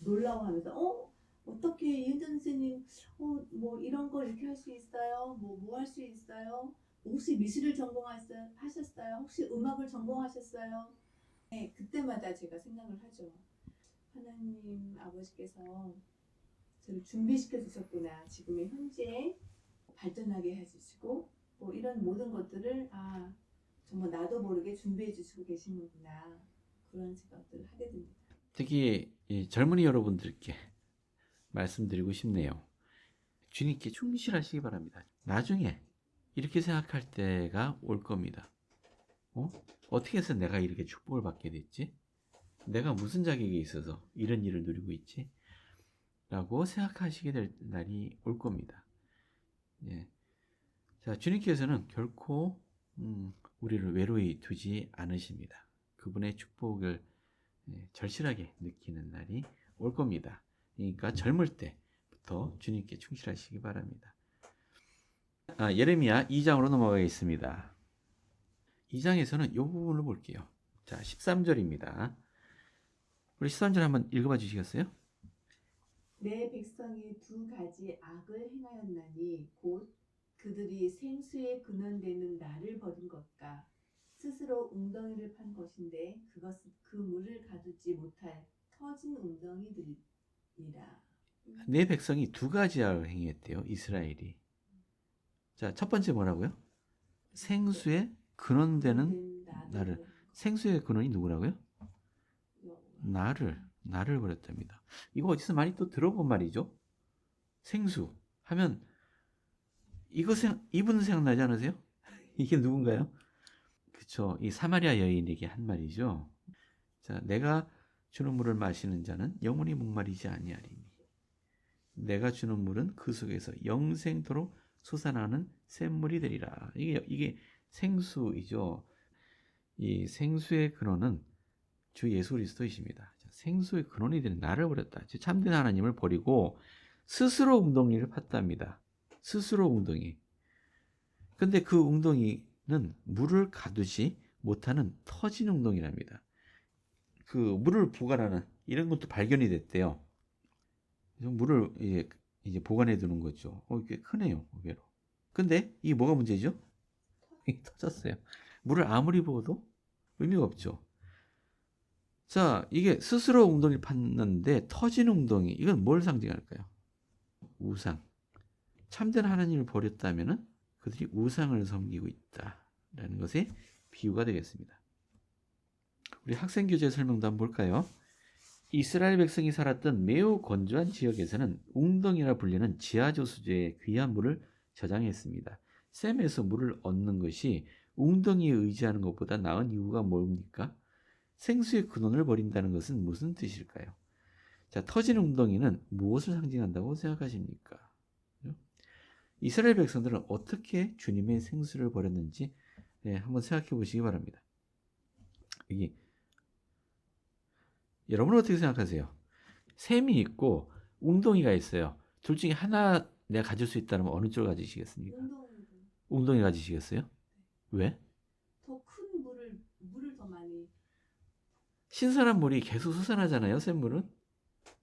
놀라워하면서 어떻게 이은정 선생님 뭐 이런 걸 이렇게 할 수 있어요? 뭐 할 수 있어요? 혹시 미술을 전공하셨어요? 혹시 음악을 전공하셨어요? 네, 그때마다 제가 생각을 하죠. 하나님 아버지께서 저를 준비시켜 주셨구나. 지금의 현재에 발전하게 해주시고 뭐 이런 모든 것들을 정말 나도 모르게 준비해 주시고 계시는구나. 그런 생각들을 하게 됩니다. 특히 이 젊은이 여러분들께 말씀드리고 싶네요. 주님께 충실하시기 바랍니다. 나중에 이렇게 생각할 때가 올 겁니다. 어떻게 해서 내가 이렇게 축복을 받게 됐지? 내가 무슨 자격이 있어서 이런 일을 누리고 있지? 라고 생각하시게 될 날이 올 겁니다. 예. 자, 주님께서는 결코 우리를 외로이 두지 않으십니다. 그분의 축복을 절실하게 느끼는 날이 올 겁니다. 그러니까 젊을 때부터 주님께 충실하시기 바랍니다. 예레미야 2장으로 넘어가겠습니다. 2장에서는 이 부분을 볼게요. 자, 13절입니다. 우리 13절 한번 읽어봐 주시겠어요? 내 백성이 두 가지 악을 행하였나니 곧 그들이 생수에 근원되는 나를 버린 것과 스스로 웅덩이를 판 것인데 그것은 그 물을 가두지 못할 터진 웅덩이들이라. 내 백성이 두 가지 악을 행했대요. 이스라엘이. 자, 첫 번째 뭐라고요? 생수에 근원되는 나를. 생수의 근원이 누구라고요? 나를 버렸답니다. 이거 어디서 많이 또 들어본 말이죠? 생수 하면 이분 생각나지 않으세요? 이게 누군가요? 그쵸. 이 사마리아 여인에게 한 말이죠. 자, 내가 주는 물을 마시는 자는 영원히 목마르지 아니하리니 내가 주는 물은 그 속에서 영생토록 솟아나는 샘물이 되리라. 이게 생수이죠. 이 생수의 근원은 주 예수 그리스도이십니다. 생수의 근원이 되는 나를 버렸다. 참된 하나님을 버리고 스스로 웅덩이를 팠답니다. 스스로 웅덩이. 근데 그 웅덩이는 물을 가두지 못하는 터진 웅덩이랍니다. 그 물을 보관하는 이런 것도 발견이 됐대요. 그래서 물을 이제 보관해 두는 거죠. 꽤 크네요, 의외로. 근데 이게 뭐가 문제죠? 이게 터졌어요. 물을 아무리 부어도 의미가 없죠. 자, 이게 스스로 웅덩이를 팠는데 터진 웅덩이, 이건 뭘 상징할까요? 우상. 참된 하나님을 버렸다면은 그들이 우상을 섬기고 있다라는 것의 비유가 되겠습니다. 우리 학생교재 설명도 한번 볼까요? 이스라엘 백성이 살았던 매우 건조한 지역에서는 웅덩이라 불리는 지하조수조의 귀한 물을 저장했습니다. 샘에서 물을 얻는 것이 웅덩이에 의지하는 것보다 나은 이유가 뭡니까? 생수의 근원을 버린다는 것은 무슨 뜻일까요? 자, 터진 웅덩이는 무엇을 상징한다고 생각하십니까? 이스라엘 백성들은 어떻게 주님의 생수를 버렸는지 한번 생각해 보시기 바랍니다. 여러분은 어떻게 생각하세요? 샘이 있고 웅덩이가 있어요. 둘 중에 하나 내가 가질 수 있다면 어느 쪽을 가지시겠습니까? 웅덩이 가지시겠어요? 왜? 더 큰 물을 더 많이. 신선한 물이 계속 솟아나잖아요, 샘물은.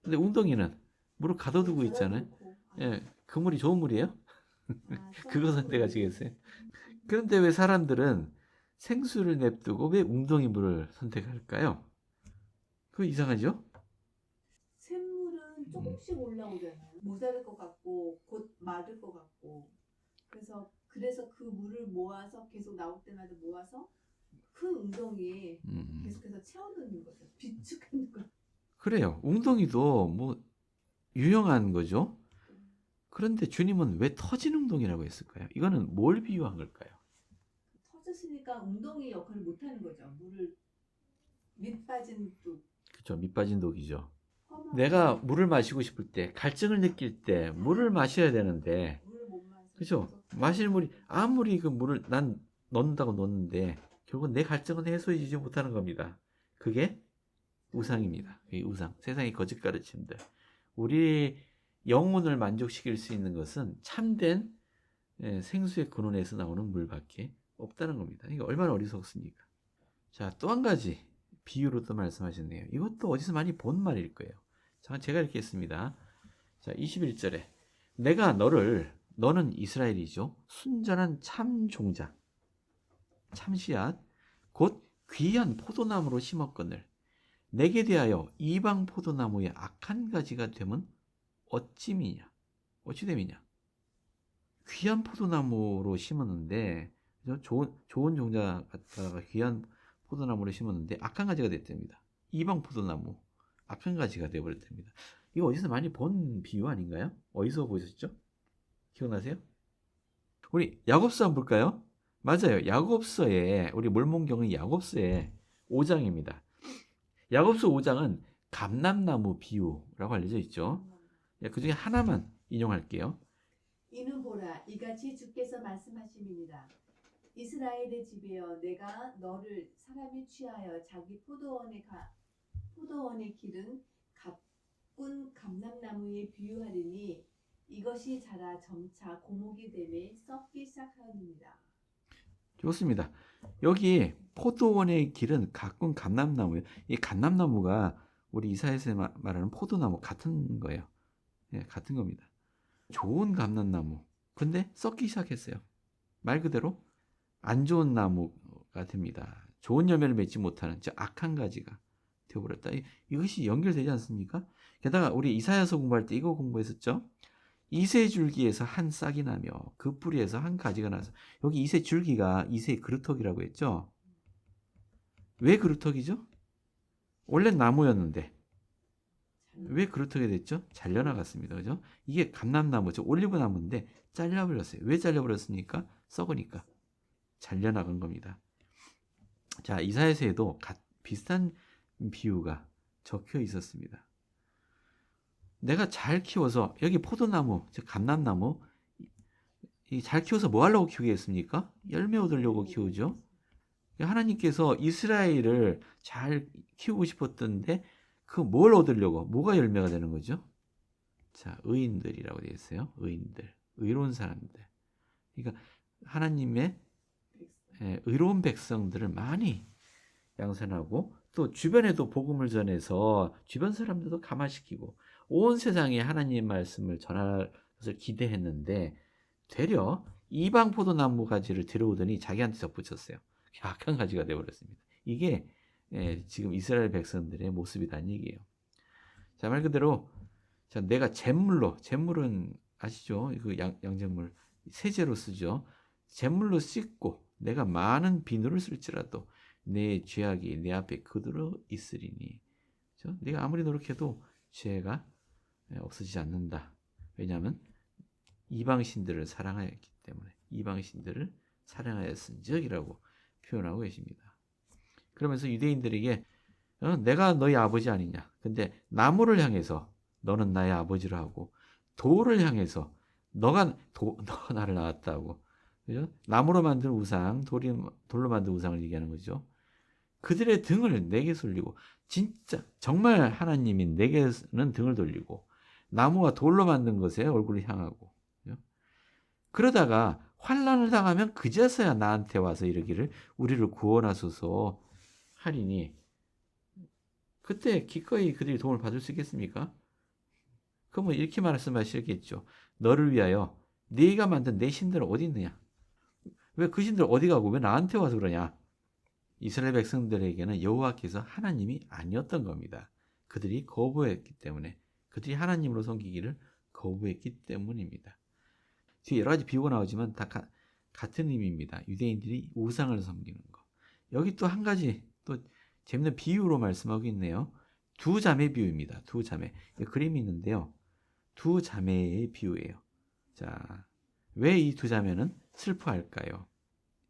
근데 웅덩이는 물을 가둬두고 있잖아요. 예, 그 물이 좋은 물이에요? 그거 선택하시겠어요? 그런데 왜 사람들은 생수를 냅두고 왜 웅덩이 물을 선택할까요? 그거 이상하죠? 샘물은 조금씩 올라오잖아요. 모자랄 것 같고 곧 마를 것 같고. 그래서 그 물을 모아서 계속 나올 때마다 모아서 큰 웅덩이에 계속해서 채워넣는 거죠. 비축하는 거죠. 그래요. 웅덩이도 뭐 유용한 거죠. 그런데 주님은 왜 터진 웅덩이라고 했을까요? 이거는 뭘 비유한 걸까요? 터졌으니까 웅덩이 역할을 못하는 거죠. 물을 밑 빠진 뚝. 그렇죠. 밑빠진 독이죠. 험한 내가 물을 마시고 싶을 때, 갈증을 느낄 때 물을 마셔야 되는데, 물을 못 마셔. 그죠? 마실 물이 아무리 그 물을 난 넣는다고 넣는데 결국 내 갈증은 해소해주지 못하는 겁니다. 그게 우상입니다. 이 우상, 세상의 거짓 가르침들. 우리 영혼을 만족시킬 수 있는 것은 참된 생수의 근원에서 나오는 물밖에 없다는 겁니다. 이게 얼마나 어리석습니까? 자, 또 한 가지 비유로 또 말씀하셨네요. 이것도 어디서 많이 본 말일 거예요. 자, 제가 이렇게 했습니다. 자, 21절에 너는 이스라엘이죠. 순전한 참 종자, 참 씨앗, 곧 귀한 포도나무로 심었거늘 내게 대하여 이방 포도나무의 악한 가지가 되면 어찌 됨이냐. 귀한 포도나무로 심었는데, 좋은 종자 갖다가 귀한 포도나무를 심었는데 악한 가지가 됐답니다. 이방 포도나무, 악한 가지가 되어버렸답니다. 이거 어디서 많이 본 비유 아닌가요? 어디서 보셨죠? 기억나세요? 우리 야고보서 한번 볼까요? 맞아요. 야고보서에 우리 몰몬경은 야고보서의 5장입니다. 야고보서 5장은 감람나무 비유라고 알려져 있죠. 그 중에 하나만 인용할게요. 이는 보라, 이같이 주께서 말씀하심이니라. 이스라엘의 집이여, 내가 너를 사람이 취하여 자기 포도원에 기른 가꾼 감람나무에 비유하리니 이것이 자라 점차 고목이 되매 썩기 시작하느니라. 좋습니다. 여기 포도원의 길은 가꾼 감람나무예요. 이 감람나무가 우리 이사야에서 말하는 포도나무 같은 거예요. 예, 같은 겁니다. 좋은 감람나무. 근데 썩기 시작했어요. 말 그대로 안 좋은 나무가 됩니다. 좋은 열매를 맺지 못하는 즉 악한 가지가 되어버렸다. 이것이 연결되지 않습니까? 게다가 우리 이사야서 공부할 때 이거 공부했었죠. 이세 줄기에서 한 싹이 나며 그 뿌리에서 한 가지가 나서, 여기 이세 줄기가 이세 그루터기라고 했죠. 왜 그루터기죠? 원래 나무였는데 왜 그루터기 됐죠? 잘려나갔습니다. 그죠? 이게 감람나무, 즉 올리브 나무인데 잘려버렸어요. 왜 잘려버렸습니까? 썩으니까 잘려나간 겁니다. 자, 이사야서에도 비슷한 비유가 적혀 있었습니다. 내가 잘 키워서, 여기 포도나무, 즉 감람나무, 잘 키워서 뭐 하려고 키우겠습니까? 열매 얻으려고 키우죠. 하나님께서 이스라엘을 잘 키우고 싶었던데 그 뭘 얻으려고, 뭐가 열매가 되는 거죠? 자, 의인들이라고 되어 있어요. 의인들, 의로운 사람들. 그러니까 하나님의 의로운 백성들을 많이 양산하고, 또 주변에도 복음을 전해서 주변 사람들도 감화시키고 온 세상에 하나님의 말씀을 전할 것을 기대했는데 되려 이방 포도나무 가지를 들여오더니 자기한테 덧붙였어요. 악한 가지가 되어버렸습니다. 이게 지금 이스라엘 백성들의 모습이라는 얘기예요. 자, 말 그대로 내가 잿물은 아시죠? 그 양잿물 세제로 쓰죠. 잿물로 씻고 내가 많은 비누를 쓸지라도 내 죄악이 내 앞에 그대로 있으리니, 그렇죠? 네가 아무리 노력해도 죄가 없어지지 않는다. 왜냐하면 이방신들을 사랑하였기 때문에, 이방신들을 사랑하였은적이라고 표현하고 계십니다. 그러면서 유대인들에게 내가 너희 아버지 아니냐. 근데 나무를 향해서 너는 나의 아버지를 하고, 돌을 향해서 너가 나를 낳았다고. 그죠? 나무로 만든 우상, 돌로 만든 우상을 얘기하는 거죠. 그들의 등을 내게 돌리고, 진짜 정말 하나님인 내게는 등을 돌리고 나무와 돌로 만든 것에 얼굴을 향하고, 그죠? 그러다가 환난을 당하면 그제서야 나한테 와서 이르기를 우리를 구원하소서 하리니, 그때 기꺼이 그들이 도움을 받을 수 있겠습니까? 그러면 이렇게 말씀하시겠죠. 너를 위하여 네가 만든 내 신들은 어디 있느냐? 왜 그 신들 어디 가고 왜 나한테 와서 그러냐? 이스라엘 백성들에게는 여호와께서 하나님이 아니었던 겁니다. 그들이 거부했기 때문에 그들이 하나님으로 섬기기를 거부했기 때문입니다. 뒤에 여러 가지 비유가 나오지만 다 같은 의미입니다. 유대인들이 우상을 섬기는 거. 여기 또 한 가지 또 재밌는 비유로 말씀하고 있네요. 두 자매 비유입니다. 두 자매. 그림이 있는데요. 두 자매의 비유예요. 자, 왜 이 두 자매는 슬퍼할까요?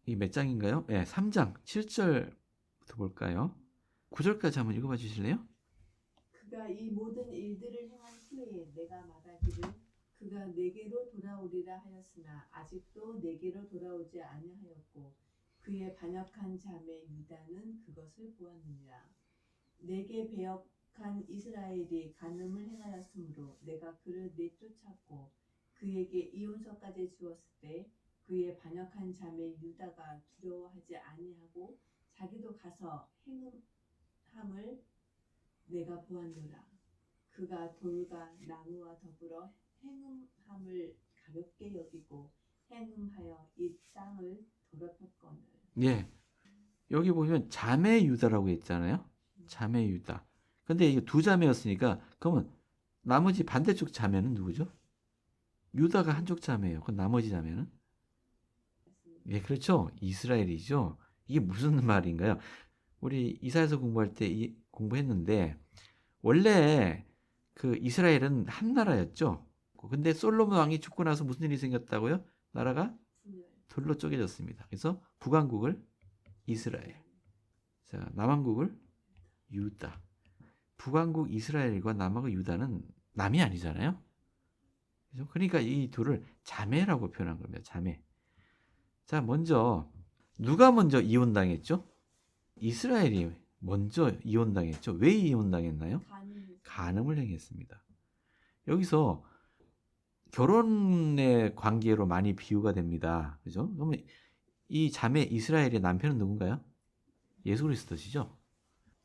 이 몇 장인가요? 네, 3장 7절부터 볼까요? 9절까지 한번 읽어봐 주실래요? 그가 이 모든 일들을 행한 후에 내가 말하기를 그가 내게로 돌아오리라 하였으나 아직도 내게로 돌아오지 아니하였고 그의 반역한 자매 유다는 그것을 보았느니라. 내게 배역한 이스라엘이 간음을 행하였으므로 내가 그를 내쫓았고 그에게 이혼서까지 주었을 때 그의 반역한 자매 유다가 두려워하지 아니하고 자기도 가서 행음함을 내가 보았노라. 그가 돌과 나무와 더불어 행음함을 가볍게 여기고 행음하여 이 땅을 더럽혔거늘. 예. 여기 보면 자매 유다라고 했잖아요. 자매 유다. 근데 이게 두 자매였으니까 그러면 나머지 반대쪽 자매는 누구죠? 유다가 한쪽 자매예요. 그럼 나머지 자매는? 예, 그렇죠. 이스라엘이죠. 이게 무슨 말인가요? 우리 이사야서 공부할 때 공부했는데 원래 그 이스라엘은 한 나라였죠. 근데 솔로몬 왕이 죽고 나서 무슨 일이 생겼다고요? 나라가 둘로 쪼개졌습니다. 그래서 북왕국을 이스라엘, 자 남왕국을 유다. 북왕국 이스라엘과 남왕국 유다는 남이 아니잖아요. 그죠? 그러니까 이 둘을 자매라고 표현한 겁니다. 자매. 자, 먼저 누가 먼저 이혼당했죠? 이스라엘이 먼저 이혼당했죠. 왜 이혼당했나요? 간음을 행했습니다. 여기서 결혼의 관계로 많이 비유가 됩니다. 그죠? 그러면 이 자매 이스라엘의 남편은 누군가요? 예수 그리스도시죠.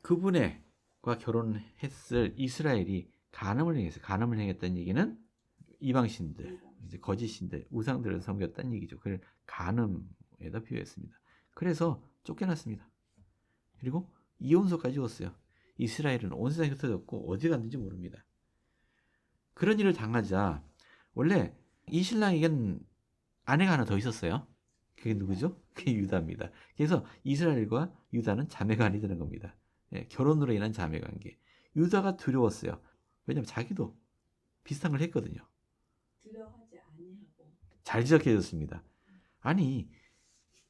그분과 결혼했을 이스라엘이 간음을 행했어요. 간음을 행했다는 얘기는 이방신들, 이제 거짓신들, 우상들을 섬겼다는 얘기죠. 그걸 간음에다 비유했습니다. 그래서 쫓겨났습니다. 그리고 이혼서까지 줬어요. 이스라엘은 온 세상에 흩어졌고 어디 갔는지 모릅니다. 그런 일을 당하자 원래 이 신랑에겐 아내가 하나 더 있었어요. 그게 누구죠? 그게 유다입니다. 그래서 이스라엘과 유다는 자매가 아니되는 겁니다. 예, 결혼으로 인한 자매관계. 유다가 두려웠어요. 왜냐하면 자기도 비슷한 걸 했거든요. 두려워하지 아니하고 잘 지적해줬습니다. 아니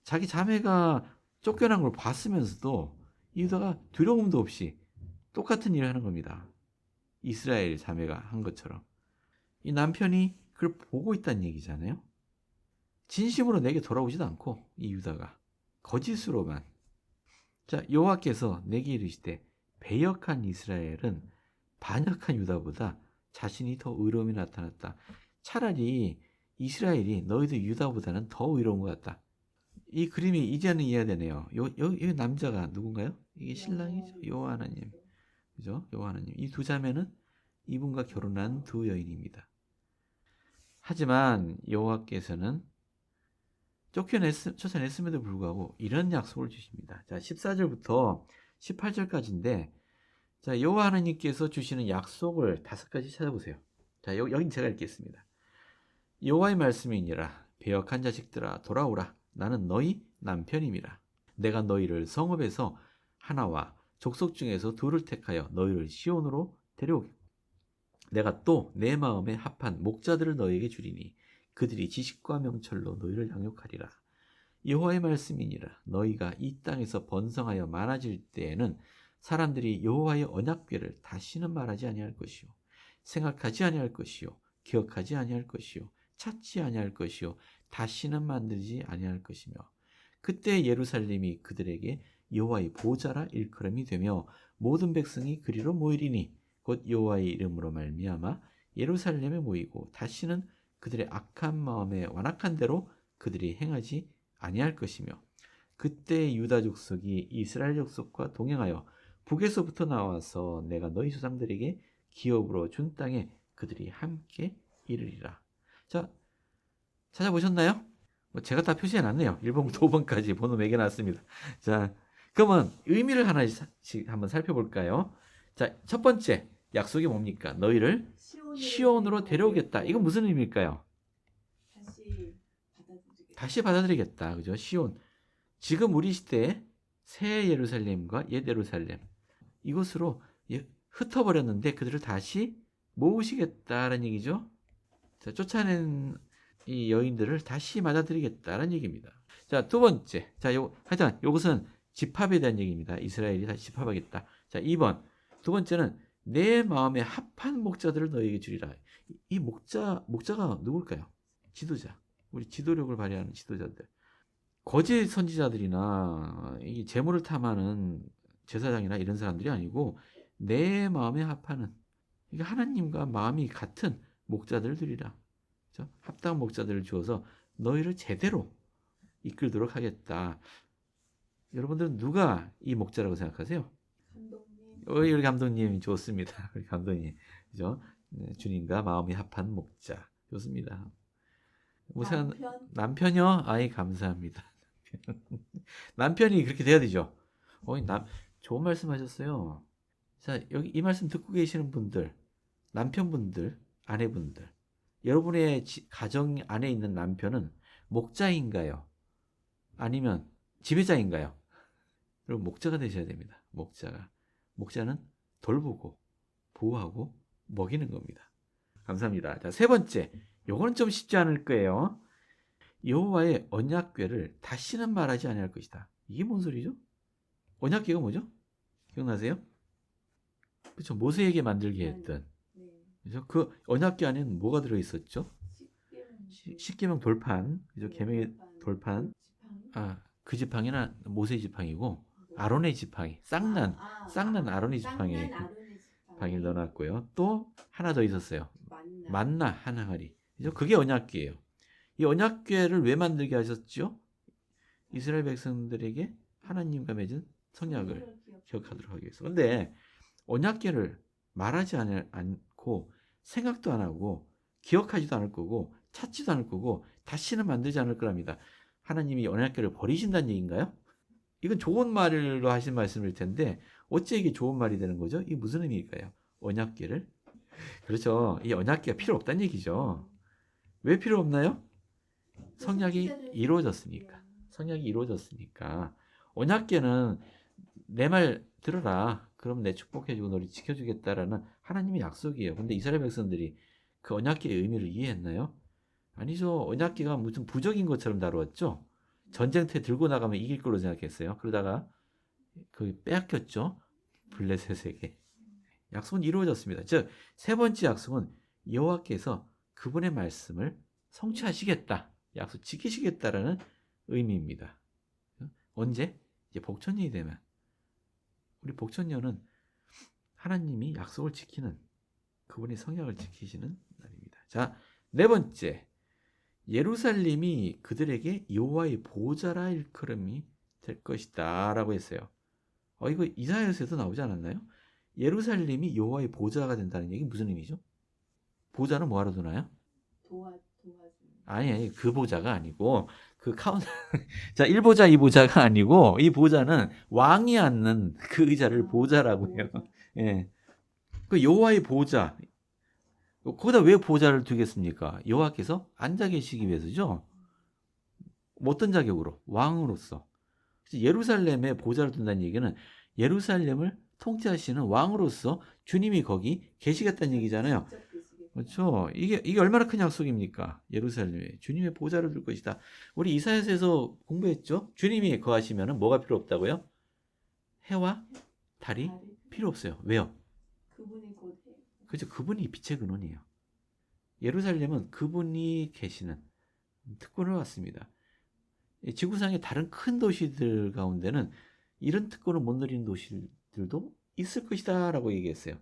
자기 자매가 쫓겨난 걸 봤으면서도 유다가 두려움도 없이 똑같은 일을 하는 겁니다. 이스라엘 자매가 한 것처럼. 이 남편이 그걸 보고 있다는 얘기잖아요. 진심으로 내게 돌아오지도 않고 이 유다가 거짓으로만. 자, 여호와께서 내게 이르시되 배역한 이스라엘은 반역한 유다보다 자신이 더 의로움이 나타났다. 차라리 이스라엘이 너희들 유다보다는 더 의로운 것 같다. 이 그림이 이제는 이해가 되네요. 이 남자가 누군가요? 이게 신랑이죠. 여호와 하나님. 그죠? 여호와 하나님. 이 두 자매는 이분과 결혼한 두 여인입니다. 하지만 여호와께서는 쫓아냈음에도 불구하고 이런 약속을 주십니다. 자, 14절부터 18절까지인데, 자, 여호와 하나님께서 주시는 약속을 5가지 찾아보세요. 자, 여긴 제가 읽겠습니다. 여호와의 말씀이니라. 배역한 자식들아 돌아오라. 나는 너희 남편임이라. 내가 너희를 성읍에서 하나와 족속 중에서 둘을 택하여 너희를 시온으로 데려오겠다. 내가 또 내 마음에 합한 목자들을 너희에게 주리니 그들이 지식과 명철로 너희를 양육하리라. 여호와의 말씀이니라. 너희가 이 땅에서 번성하여 많아질 때에는 사람들이 여호와의 언약궤를 다시는 말하지 아니할 것이요 생각하지 아니할 것이요 기억하지 아니할 것이요 찾지 아니할 것이요 다시는 만들지 아니할 것이며 그때 예루살렘이 그들에게 여호와의 보좌라 일컬음이 되며 모든 백성이 그리로 모이리니 곧 여호와의 이름으로 말미암아 예루살렘에 모이고 다시는 그들의 악한 마음에 완악한 대로 그들이 행하지 아니할 것이며 그때 유다 족속이 이스라엘 족속과 동행하여 북에서부터 나와서 내가 너희 조상들에게 기업으로 준 땅에 그들이 함께 이르리라. 자, 찾아보셨나요? 제가 다 표시해놨네요. 1번부터 5번까지 번호 매겨놨습니다. 자, 그러면 의미를 하나씩 한번 살펴볼까요? 자, 첫 번째, 약속이 뭡니까? 너희를 시온으로 시온으로 데려오겠다. 이건 무슨 의미일까요? 다시 받아들이겠다. 다시 받아들이겠다. 그죠? 시온. 지금 우리 시대에 새 예루살렘과 옛 예루살렘 이곳으로 흩어버렸는데 그들을 다시 모으시겠다라는 얘기죠. 자, 쫓아낸 이 여인들을 다시 맞아들이겠다라는 얘기입니다. 자, 두 번째. 자, 하여튼 요것은 집합에 대한 얘기입니다. 이스라엘이 다시 집합하겠다. 자, 2번. 두 번째는 내 마음에 합한 목자들을 너에게 주리라. 이 목자가 누굴까요? 지도자. 우리 지도력을 발휘하는 지도자들. 거짓 선지자들이나 이 재물을 탐하는 제사장이나 이런 사람들이 아니고 내 마음에 합하는, 그러니까 하나님과 마음이 같은 목자들을 드리라. 그렇죠? 합당 목자들을 주어서 너희를 제대로 이끌도록 하겠다. 여러분들은 누가 이 목자라고 생각하세요? 감독님. 우리 감독님 좋습니다. 우리 감독님, 그죠? 네, 주님과 마음이 합한 목자 좋습니다. 남편이요? 아이 감사합니다. 남편이 그렇게 돼야 되죠. 좋은 말씀하셨어요. 자, 여기 이 말씀 듣고 계시는 분들, 남편분들, 아내분들, 여러분의 가정 안에 있는 남편은 목자인가요? 아니면 지배자인가요? 여러분 목자가 되셔야 됩니다. 목자는 돌보고 보호하고 먹이는 겁니다. 감사합니다. 자, 세 번째, 요거는 좀 쉽지 않을 거예요. 여호와의 언약궤를 다시는 말하지 아니할 것이다. 이게 뭔 소리죠? 언약궤가 뭐죠? 기억나세요? 그렇죠. 모세에게 만들게 했던. 그죠? 그 언약궤 안에는 뭐가 들어 있었죠? 십계명 돌판. 그죠? 계명의 돌판. 그 지팡이는 모세 지팡이고 아론의 지팡이. 쌍난 아론의 지팡이. 방을 넣어놨고요. 또 하나 더 있었어요. 만나 한 항아리. 그죠? 그게 언약궤예요. 이 언약궤를 왜 만들게 하셨죠? 이스라엘 백성들에게 하나님과 맺은 성약을 기억하도록 하기 위해서. 근데 언약궤를 말하지 않고 생각도 안 하고 기억하지도 않을 거고 찾지도 않을 거고 다시는 만들지 않을 거랍니다. 하나님이 언약궤를 버리신다는 얘기인가요? 이건 좋은 말로 하신 말씀일 텐데 어째 이게 좋은 말이 되는 거죠? 이게 무슨 의미일까요? 언약궤를? 그렇죠. 이 언약궤가 필요 없다는 얘기죠. 왜 필요 없나요? 성약이 이루어졌으니까. 성약이 이루어졌으니까. 언약궤는 내 말 들어라. 그럼 내 축복해주고 너를 지켜주겠다라는 하나님의 약속이에요. 근데 이스라엘 백성들이 그 언약궤의 의미를 이해했나요? 아니죠. 언약궤가 무슨 부적인 것처럼 다루었죠. 전쟁터에 들고 나가면 이길 걸로 생각했어요. 그러다가 그 빼앗겼죠. 블레셋에게. 약속은 이루어졌습니다. 즉, 세 번째 약속은 여호와께서 그분의 말씀을 성취하시겠다. 약속 지키시겠다라는 의미입니다. 언제? 이제 복천년이 되면. 우리 복천년은 하나님이 약속을 지키는, 그분이 성약을 지키시는 날입니다. 자, 네 번째. 예루살렘이 그들에게 여호와의 보좌라 일컬음이 될 것이다 라고 했어요. 이거 이사야서에도 나오지 않았나요? 예루살렘이 여호와의 보좌가 된다는 얘기 무슨 의미죠? 보좌는 뭐하러 두나요? 아니 그 보좌가 아니고 그 카운터 자 1보좌 2보좌가 아니고 이 보좌는 왕이 앉는 그 의자를 보좌라고 해요. 예. 그 여호와의 보좌 거기다 왜 보좌를 두겠습니까? 여호와께서 앉아 계시기 위해서죠. 어떤 자격으로? 왕으로서. 예루살렘에 보좌를 둔다는 얘기는 예루살렘을 통치하시는 왕으로서 주님이 거기 계시겠다는 얘기잖아요. 그렇죠. 이게 얼마나 큰 약속입니까? 예루살렘에 주님의 보좌를 둘 것이다. 우리 이사야서에서 공부했죠. 주님이 거하시면 뭐가 필요 없다고요? 해와 달이 필요 없어요. 왜요? 그렇죠. 그분이 빛의 근원이에요. 예루살렘은 그분이 계시는 특권을 받습니다. 지구상의 다른 큰 도시들 가운데는 이런 특권을 못 누리는 도시들도 있을 것이다 라고 얘기했어요.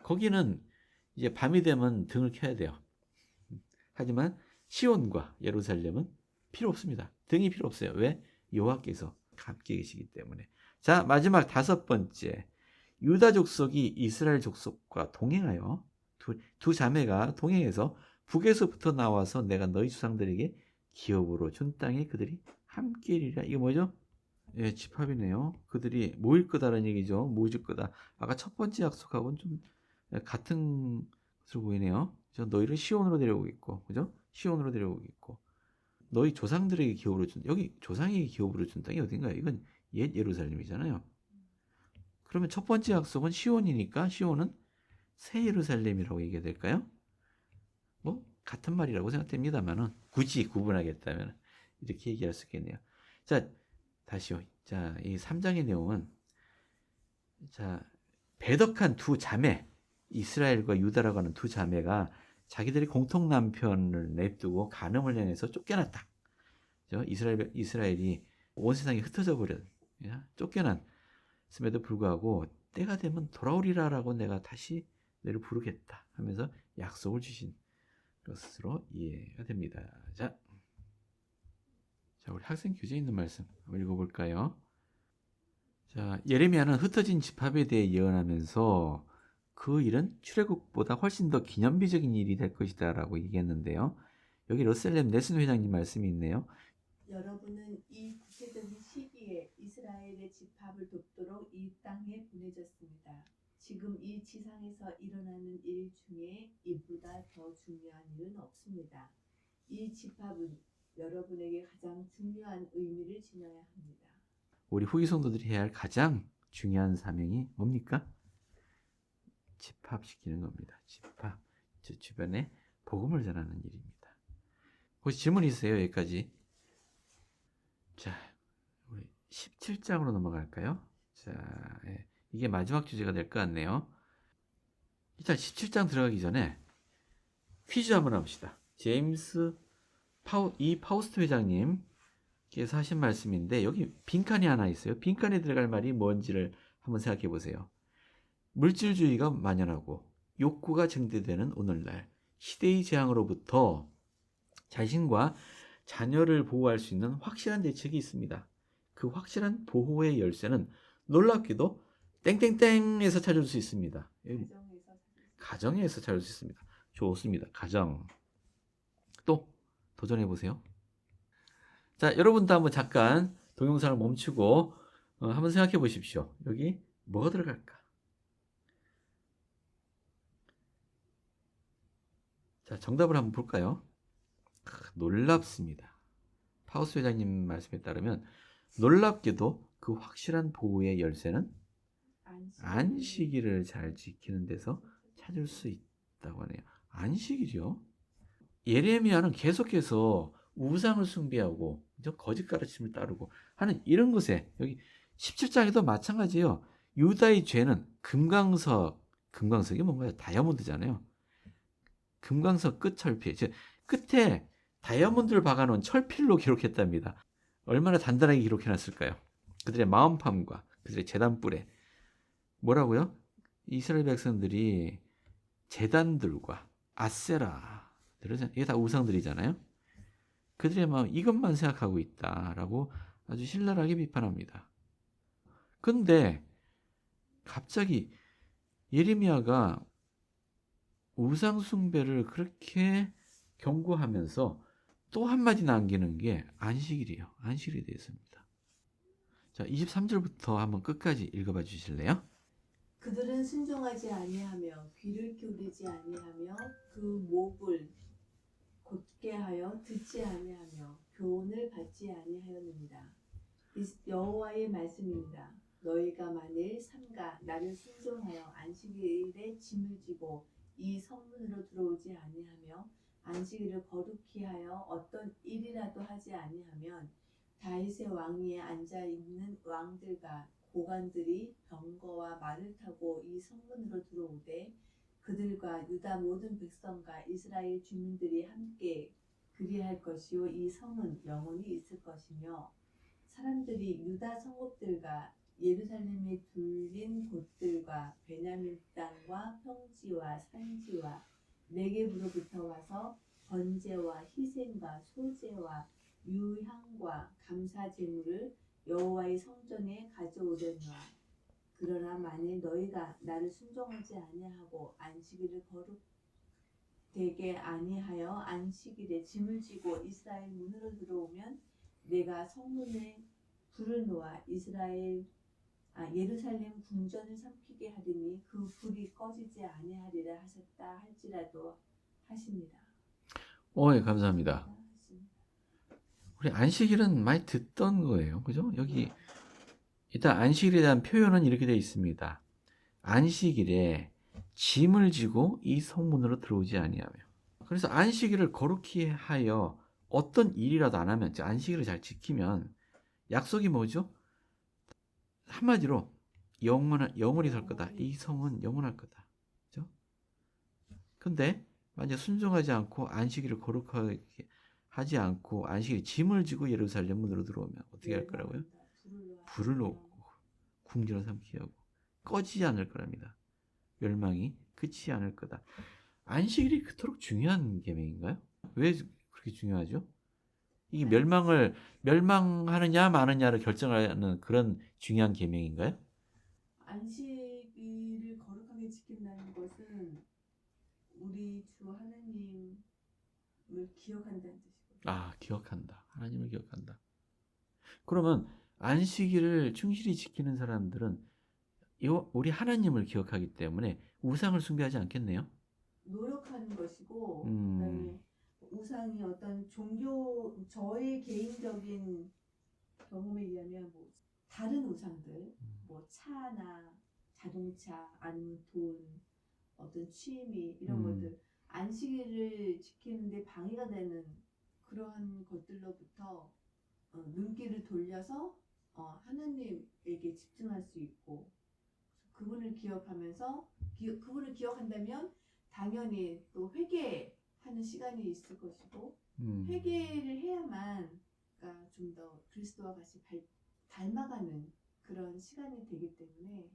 거기는 이제 밤이 되면 등을 켜야 돼요. 하지만 시온과 예루살렘은 필요 없습니다. 등이 필요 없어요. 왜? 여호와께서 함께 계시기 때문에. 자, 마지막 다섯 번째. 유다 족속이 이스라엘 족속과 동행하여 두 자매가 동행해서 북에서부터 나와서 내가 너희 조상들에게 기업으로 준 땅에 그들이 함께 이리라. 이게 뭐죠? 예, 집합이네요. 그들이 모일 거다라는 얘기죠. 모일 거다. 아까 첫 번째 약속하고는 좀 같은 것으로 보이네요. 그죠? 너희를 시온으로 데려오겠고, 그죠? 시온으로 데려오겠고, 너희 조상들에게 기업으로 준, 여기 조상에게 기업으로 준 땅이 어딘가요? 이건 옛 예루살렘이잖아요. 그러면 첫 번째 약속은 시온이니까 시온은 새 예루살렘이라고 얘기해야 될까요? 뭐 같은 말이라고 생각됩니다만은 굳이 구분하겠다면 이렇게 얘기할 수 있겠네요. 자, 다시요. 자, 이 3장의 내용은 자, 배덕한 두 자매, 이스라엘과 유다라고 하는 두 자매가 자기들의 공통 남편을 냅두고 간음을 행해서 쫓겨났다. 그죠? 이스라엘이 온 세상에 흩어져 버린, 쫓겨났음에도 불구하고 때가 되면 돌아오리라라고 내가 다시 너를 부르겠다 하면서 약속을 주신 것으로 이해가 됩니다. 자, 우리 학생 교재에 있는 말씀 한번 읽어볼까요? 자, 예레미야는 흩어진 집합에 대해 예언하면서 그 일은 출애굽보다 훨씬 더 기념비적인 일이 될 것이다라고 얘기했는데요. 여기 러셀렘 네슨 회장님 말씀이 있네요. 여러분은 이 구체적인 시기에 이스라엘의 집합을 돕도록 이 땅에 보내졌습니다. 지금 이 지상에서 일어나는 일 중에 이보다 더 중요한 일은 없습니다. 이 집합은 여러분에게 가장 중요한 의미를 지녀야 합니다. 우리 후기 성도들이 해야 할 가장 중요한 사명이 뭡니까? 집합시키는 겁니다. 집합. 저 주변에 복음을 전하는 일입니다. 혹시 질문 있으세요? 여기까지. 자, 우리 17장으로 넘어갈까요? 자, 예. 이게 마지막 주제가 될 것 같네요. 일단 17장 들어가기 전에 퀴즈 한번 합시다. 제임스 파우스트 회장님께서 하신 말씀인데 여기 빈칸이 하나 있어요. 빈칸에 들어갈 말이 뭔지를 한번 생각해 보세요. 물질주의가 만연하고 욕구가 증대되는 오늘날 시대의 재앙으로부터 자신과 자녀를 보호할 수 있는 확실한 대책이 있습니다. 그 확실한 보호의 열쇠는 놀랍게도 땡땡땡에서 찾을 수 있습니다. 가정에서 찾을 수 있습니다. 좋습니다. 가정. 또 도전해 보세요. 자, 여러분도 한번 잠깐 동영상을 멈추고 한번 생각해 보십시오. 여기 뭐가 들어갈까? 자, 정답을 한번 볼까요? 놀랍습니다. 파우스 회장님 말씀에 따르면 놀랍게도 그 확실한 보호의 열쇠는 안식일을 잘 지키는 데서 찾을 수 있다고 하네요. 안식일이요? 예레미야는 계속해서 우상을 숭배하고 거짓 가르침을 따르고 하는 이런 것에 여기 17장에도 마찬가지예요. 유다의 죄는 금광석이 뭔가요? 다이아몬드잖아요. 금광석 끝 철필, 즉 끝에 다이아몬드를 박아놓은 철필로 기록했답니다. 얼마나 단단하게 기록해놨을까요? 그들의 마음팜과 그들의 제단불에 뭐라고요? 이스라엘 백성들이 제단들과 아세라, 이게 다 우상들이잖아요. 그들의 마음 이것만 생각하고 있다라고 아주 신랄하게 비판합니다. 근데 갑자기 예레미야가 우상 숭배를 그렇게 경고하면서 또 한마디 남기는 게 안식일이에요. 안식일에 대해서입니다. 자, 23절부터 한번 끝까지 읽어봐 주실래요? 그들은 순종하지 아니하며 귀를 기울이지 아니하며 그 목을 곧게 하여 듣지 아니하며 교훈을 받지 아니하였느니라. 여호와의 말씀입니다. 너희가 만일 삼가 나를 순종하여 안식일에 짐을 지고 이 성문으로 들어오지 아니하며 안식일을 거룩히 하여 어떤 일이라도 하지 아니하면 다윗의 왕위에 앉아 있는 왕들과 고관들이 병거와 말을 타고 이 성문으로 들어오되 그들과 유다 모든 백성과 이스라엘 주민들이 함께 그리할 것이요 이 성은 영원히 있을 것이며 사람들이 유다 성읍들과 예루살렘에 둘린 곳들과 베냐민 땅과 평지와 산지와 네겝으로부터 와서 번제와 희생과 소제와 유향과 감사 제물을 여호와의 성전에 가져오려니와 그러나 만일 너희가 나를 순종하지 아니하고 안식일을 거룩되게 아니하여 안식일에 짐을 지고 이스라엘 문으로 들어오면 내가 성문에 불을 놓아 이스라엘 예루살렘 궁전을 삼키게 하리니 그 불이 꺼지지 아니하리라 하셨다 할지라도 하십니다. 예, 감사합니다. 우리 안식일은 많이 듣던 거예요. 그죠? 여기 일단 안식일에 대한 표현은 이렇게 되어 있습니다. 안식일에 짐을 지고 이 성문으로 들어오지 아니하며. 그래서 안식일을 거룩히 하여 어떤 일이라도 안 하면, 즉 안식일을 잘 지키면 약속이 뭐죠? 한마디로 영원히 살 거다. 이 성은 영원할 거다. 그죠? 근데 만약 순종하지 않고 안식일을 거룩하게 하지 않고 안식일에 짐을 지고 예루살렘 문으로 들어오면 어떻게 할 거라고요? 불을 놓고 궁전을 삼키게 하고 꺼지지 않을 거랍니다. 멸망이 그치지 않을 거다. 안식일이 그토록 중요한 계명인가요? 왜 그렇게 중요하죠? 이게 멸망하느냐 마느냐를 결정하는 그런 중요한 계명인가요? 안식일을 거룩하게 지킨다는 것은 우리 주 하나님을 기억한다는 뜻이거든요. 기억한다. 하나님을 기억한다. 그러면 안식일을 충실히 지키는 사람들은 우리 하나님을 기억하기 때문에 우상을 숭배하지 않겠네요? 노력하는 것이고, 음, 그다음에 우상이 어떤 저의 개인적인 경험에 의하면 뭐 다른 우상들, 뭐 차나 자동차 아니면 돈, 어떤 취미 이런 것들 안식일을 지키는데 방해가 되는 그러한 것들로부터 눈길을 돌려서 하나님에게 집중할 수 있고 그분을 기억하면서 그분을 기억한다면 당연히 또 회개하는 시간이 있을 것이고 회개를 해야만 좀 더 그리스도와 같이 닮아가는 그런 시간이 되기 때문에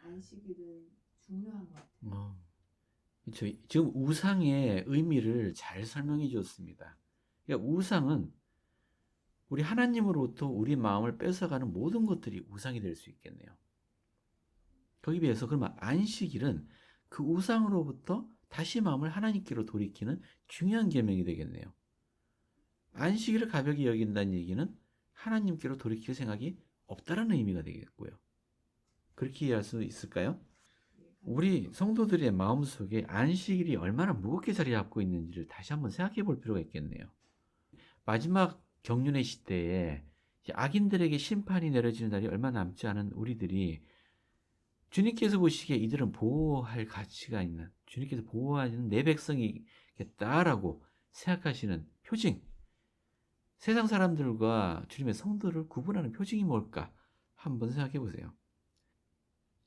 안식일은 중요한 것 같아요. 그렇죠. 지금 우상의 의미를 잘 설명해 주었습니다. 그러니까 우상은 우리 하나님으로부터 우리 마음을 뺏어가는 모든 것들이 우상이 될 수 있겠네요. 거기에 비해서 그러면 안식일은 그 우상으로부터 다시 마음을 하나님께로 돌이키는 중요한 계명이 되겠네요. 안식일을 가볍게 여긴다는 얘기는 하나님께로 돌이킬 생각이 없다라는 의미가 되겠고요. 그렇게 이해할 수 있을까요? 우리 성도들의 마음속에 안식일이 얼마나 무겁게 자리 잡고 있는지를 다시 한번 생각해 볼 필요가 있겠네요. 마지막 경륜의 시대에 악인들에게 심판이 내려지는 날이 얼마 남지 않은 우리들이 주님께서 보시기에 이들은 보호할 가치가 있는, 주님께서 보호하는 내 백성이겠다라고 생각하시는 표징, 세상 사람들과 주님의 성도를 구분하는 표징이 뭘까 한번 생각해 보세요.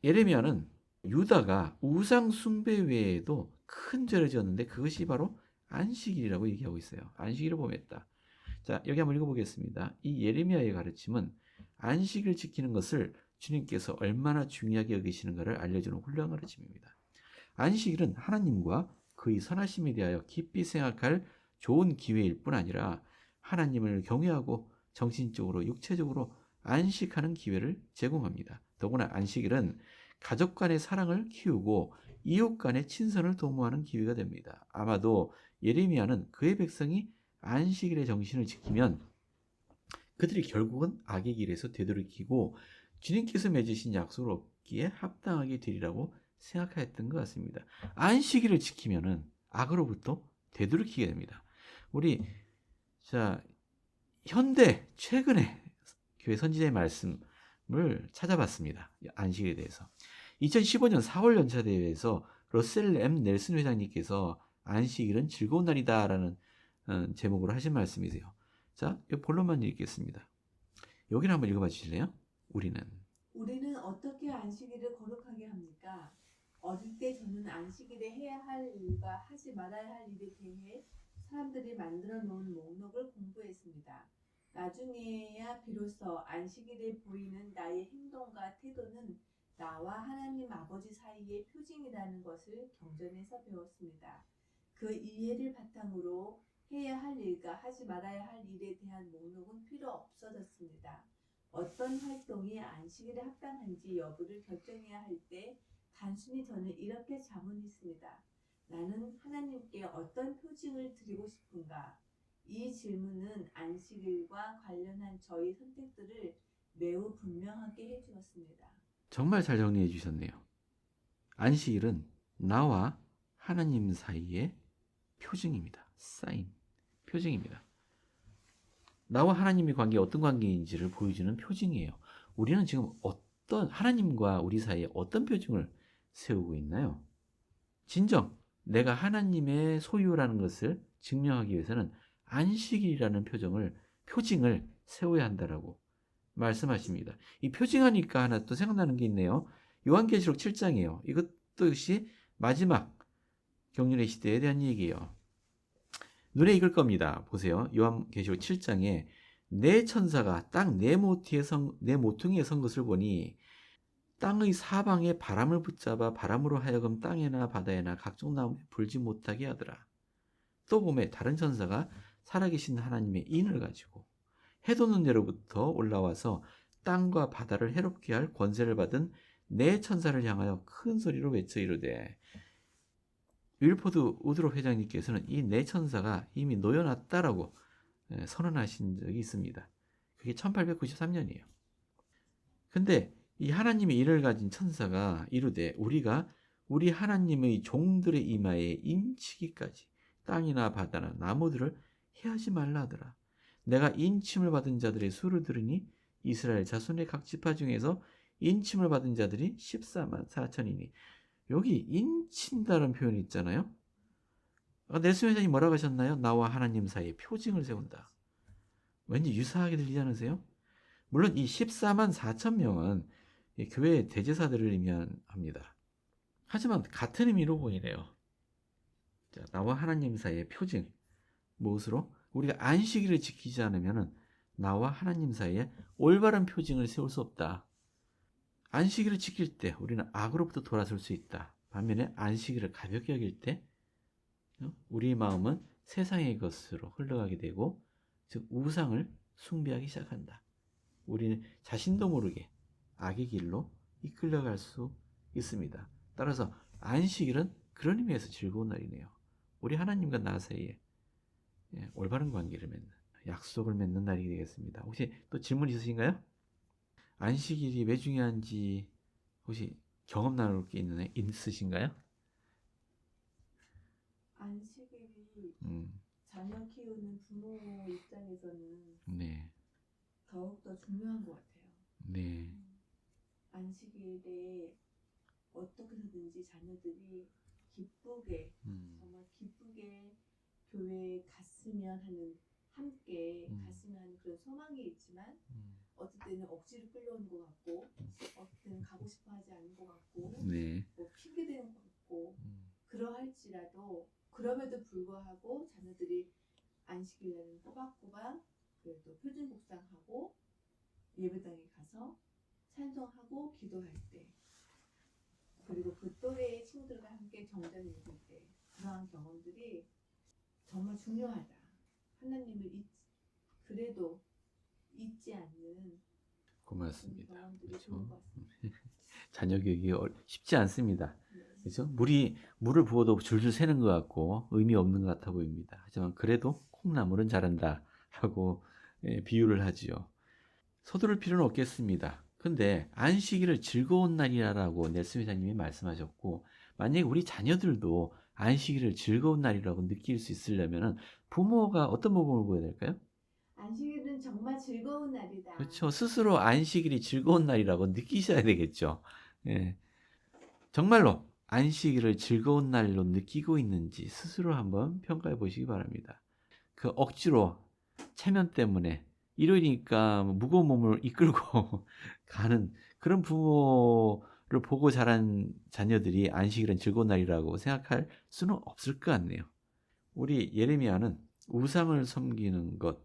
예레미야는 유다가 우상 숭배 외에도 큰 죄를 지었는데 그것이 바로 안식일이라고 얘기하고 있어요. 안식일을 범했다. 자, 여기 한번 읽어보겠습니다. 이 예레미야의 가르침은 안식을 지키는 것을 주님께서 얼마나 중요하게 여기시는가를 알려주는 훌륭한 가르침입니다. 안식일은 하나님과 그의 선하심에 대하여 깊이 생각할 좋은 기회일 뿐 아니라 하나님을 경외하고 정신적으로 육체적으로 안식하는 기회를 제공합니다. 더구나 안식일은 가족 간의 사랑을 키우고 이웃 간의 친선을 도모하는 기회가 됩니다. 아마도 예레미야는 그의 백성이 안식일의 정신을 지키면 그들이 결국은 악의 길에서 되돌이키고 주님께서 맺으신 약속을 얻기에 합당하게 되리라고 생각하였던 것 같습니다. 안식일을 지키면은 악으로부터 되돌이키게 됩니다. 우리 현대 최근에 교회 선지자의 말씀을 찾아봤습니다. 안식일에 대해서. 2015년 4월 연차대회에서 러셀 M. 넬슨 회장님께서 안식일은 즐거운 날이다라는 제목으로 하신 말씀이세요. 자, 이 본론만 읽겠습니다. 여기를 한번 읽어봐 주실래요? 우리는 어떻게 안식일을 거룩하게 합니까? 어릴 때 저는 안식일에 해야 할 일과 하지 말아야 할 일에 대해 사람들이 만들어 놓은 목록을 공부했습니다. 나중에야 비로소 안식일에 보이는 나의 행동과 태도는 나와 하나님 아버지 사이의 표징이라는 것을 경전에서 배웠습니다. 그 이해를 바탕으로 해야 할 일과 하지 말아야 할 일에 대한 목록은 필요 없어졌습니다. 어떤 활동이 안식일에 합당한지 여부를 결정해야 할 때 단순히 저는 이렇게 자문했습니다. 나는 하나님께 어떤 표징을 드리고 싶은가? 이 질문은 안식일과 관련한 저의 선택들을 매우 분명하게 해주었습니다. 정말 잘 정리해 주셨네요. 안식일은 나와 하나님 사이의 표징입니다. 사인, 표징입니다. 나와 하나님의 관계 어떤 관계인지를 보여주는 표징이에요. 우리는 지금 어떤 하나님과 우리 사이에 어떤 표징을 세우고 있나요? 진정 내가 하나님의 소유라는 것을 증명하기 위해서는 안식일이라는 표징을 세워야 한다라고 말씀하십니다. 이 표징하니까 하나 또 생각나는 게 있네요. 요한계시록 7장이에요. 이것도 역시 마지막 경륜의 시대에 대한 얘기예요. 눈에 익을 겁니다. 보세요. 요한계시록 7장에 네 천사가 땅 네 모퉁이에 선 것을 보니 땅의 사방에 바람을 붙잡아 바람으로 하여금 땅에나 바다에나 각종 나무에 불지 못하게 하더라. 또 보면 다른 천사가 살아계신 하나님의 인을 가지고 해돋는 데로부터 올라와서 땅과 바다를 해롭게 할 권세를 받은 네 천사를 향하여 큰 소리로 외쳐 이르되, 윌포드 우드로 회장님께서는 이 네 천사가 이미 놓여놨다라고 선언하신 적이 있습니다. 그게 1893년이에요. 근데 이 하나님의 인을 가진 천사가 이르되 우리가 우리 하나님의 종들의 이마에 인치기까지 땅이나 바다나 나무들을 해하지 말라 하더라. 내가 인침을 받은 자들의 수를 들으니 이스라엘 자손의 각 지파 중에서 인침을 받은 자들이 14만 4천이니, 여기 인친다는 표현이 있잖아요. 넬슨 회장이 뭐라고 하셨나요? 나와 하나님 사이에 표징을 세운다. 왠지 유사하게 들리지 않으세요? 물론 이 14만 4천 명은 교회 대제사들을 의미합니다. 하지만 같은 의미로 보이네요. 자, 나와 하나님 사이의 표징. 무엇으로? 우리가 안식일을 지키지 않으면 나와 하나님 사이에 올바른 표징을 세울 수 없다. 안식일을 지킬 때 우리는 악으로부터 돌아설 수 있다. 반면에 안식일을 가볍게 여길 때 우리 마음은 세상의 것으로 흘러가게 되고, 즉 우상을 숭배하기 시작한다. 우리는 자신도 모르게 악의 길로 이끌려갈 수 있습니다. 따라서 안식일은 그런 의미에서 즐거운 날이네요. 우리 하나님과 나 사이에 올바른 관계를 맺는, 약속을 맺는 날이 되겠습니다. 혹시 또 질문 있으신가요? 안식일이 왜 중요한지 혹시 경험 나눌 게 있으신가요? 안식일이 자녀 키우는 부모 입장에서는 네, 더욱더 중요한 것 같아요. 네, 안식일에 어떻게 해서든지 자녀들이 기쁘게, 정말 기쁘게 교회에 갔으면 하는, 함께 갔으면 하는 그런 소망이 있지만 어떨 때는 억지로 끌려오는 것 같고, 어떨 때는 가고 싶어 하지 않는 것 같고, 네, 뭐 핑계대는 것 같고, 그러할지라도 그럼에도 불구하고 자녀들이 안식일에는 꼬박꼬박 그래도 표준 묵상하고 예배당에 가서 찬송하고 기도할 때, 그리고 그 또래의 친구들과 함께 정전을 읽을 때, 그러한 경험들이 정말 중요하다. 하나님을 그래도 잊지 않는 고맙습니다. 경험들이 그렇죠. 좋은 것 같습니다. 자녀 교육이 쉽지 않습니다. 네. 그렇죠? 물을 부어도 줄줄 새는 것 같고 의미 없는 것 같아 보입니다. 하지만 그래도 콩나물은 자란다 하고 비유를 하지요. 서두를 필요는 없겠습니다. 근데 안식일을 즐거운 날이라고 넬슨 회장님이 말씀하셨고, 만약에 우리 자녀들도 안식일을 즐거운 날이라고 느낄 수 있으려면 부모가 어떤 모범을 보여야 될까요? 안식일은 정말 즐거운 날이다. 그렇죠. 스스로 안식일이 즐거운 날이라고 느끼셔야 되겠죠. 예. 정말로 안식일을 즐거운 날로 느끼고 있는지 스스로 한번 평가해 보시기 바랍니다. 그 억지로 체면 때문에 일요일이니까 무거운 몸을 이끌고 가는 그런 부모를 보고 자란 자녀들이 안식일은 즐거운 날이라고 생각할 수는 없을 것 같네요. 우리 예레미야는 우상을 섬기는 것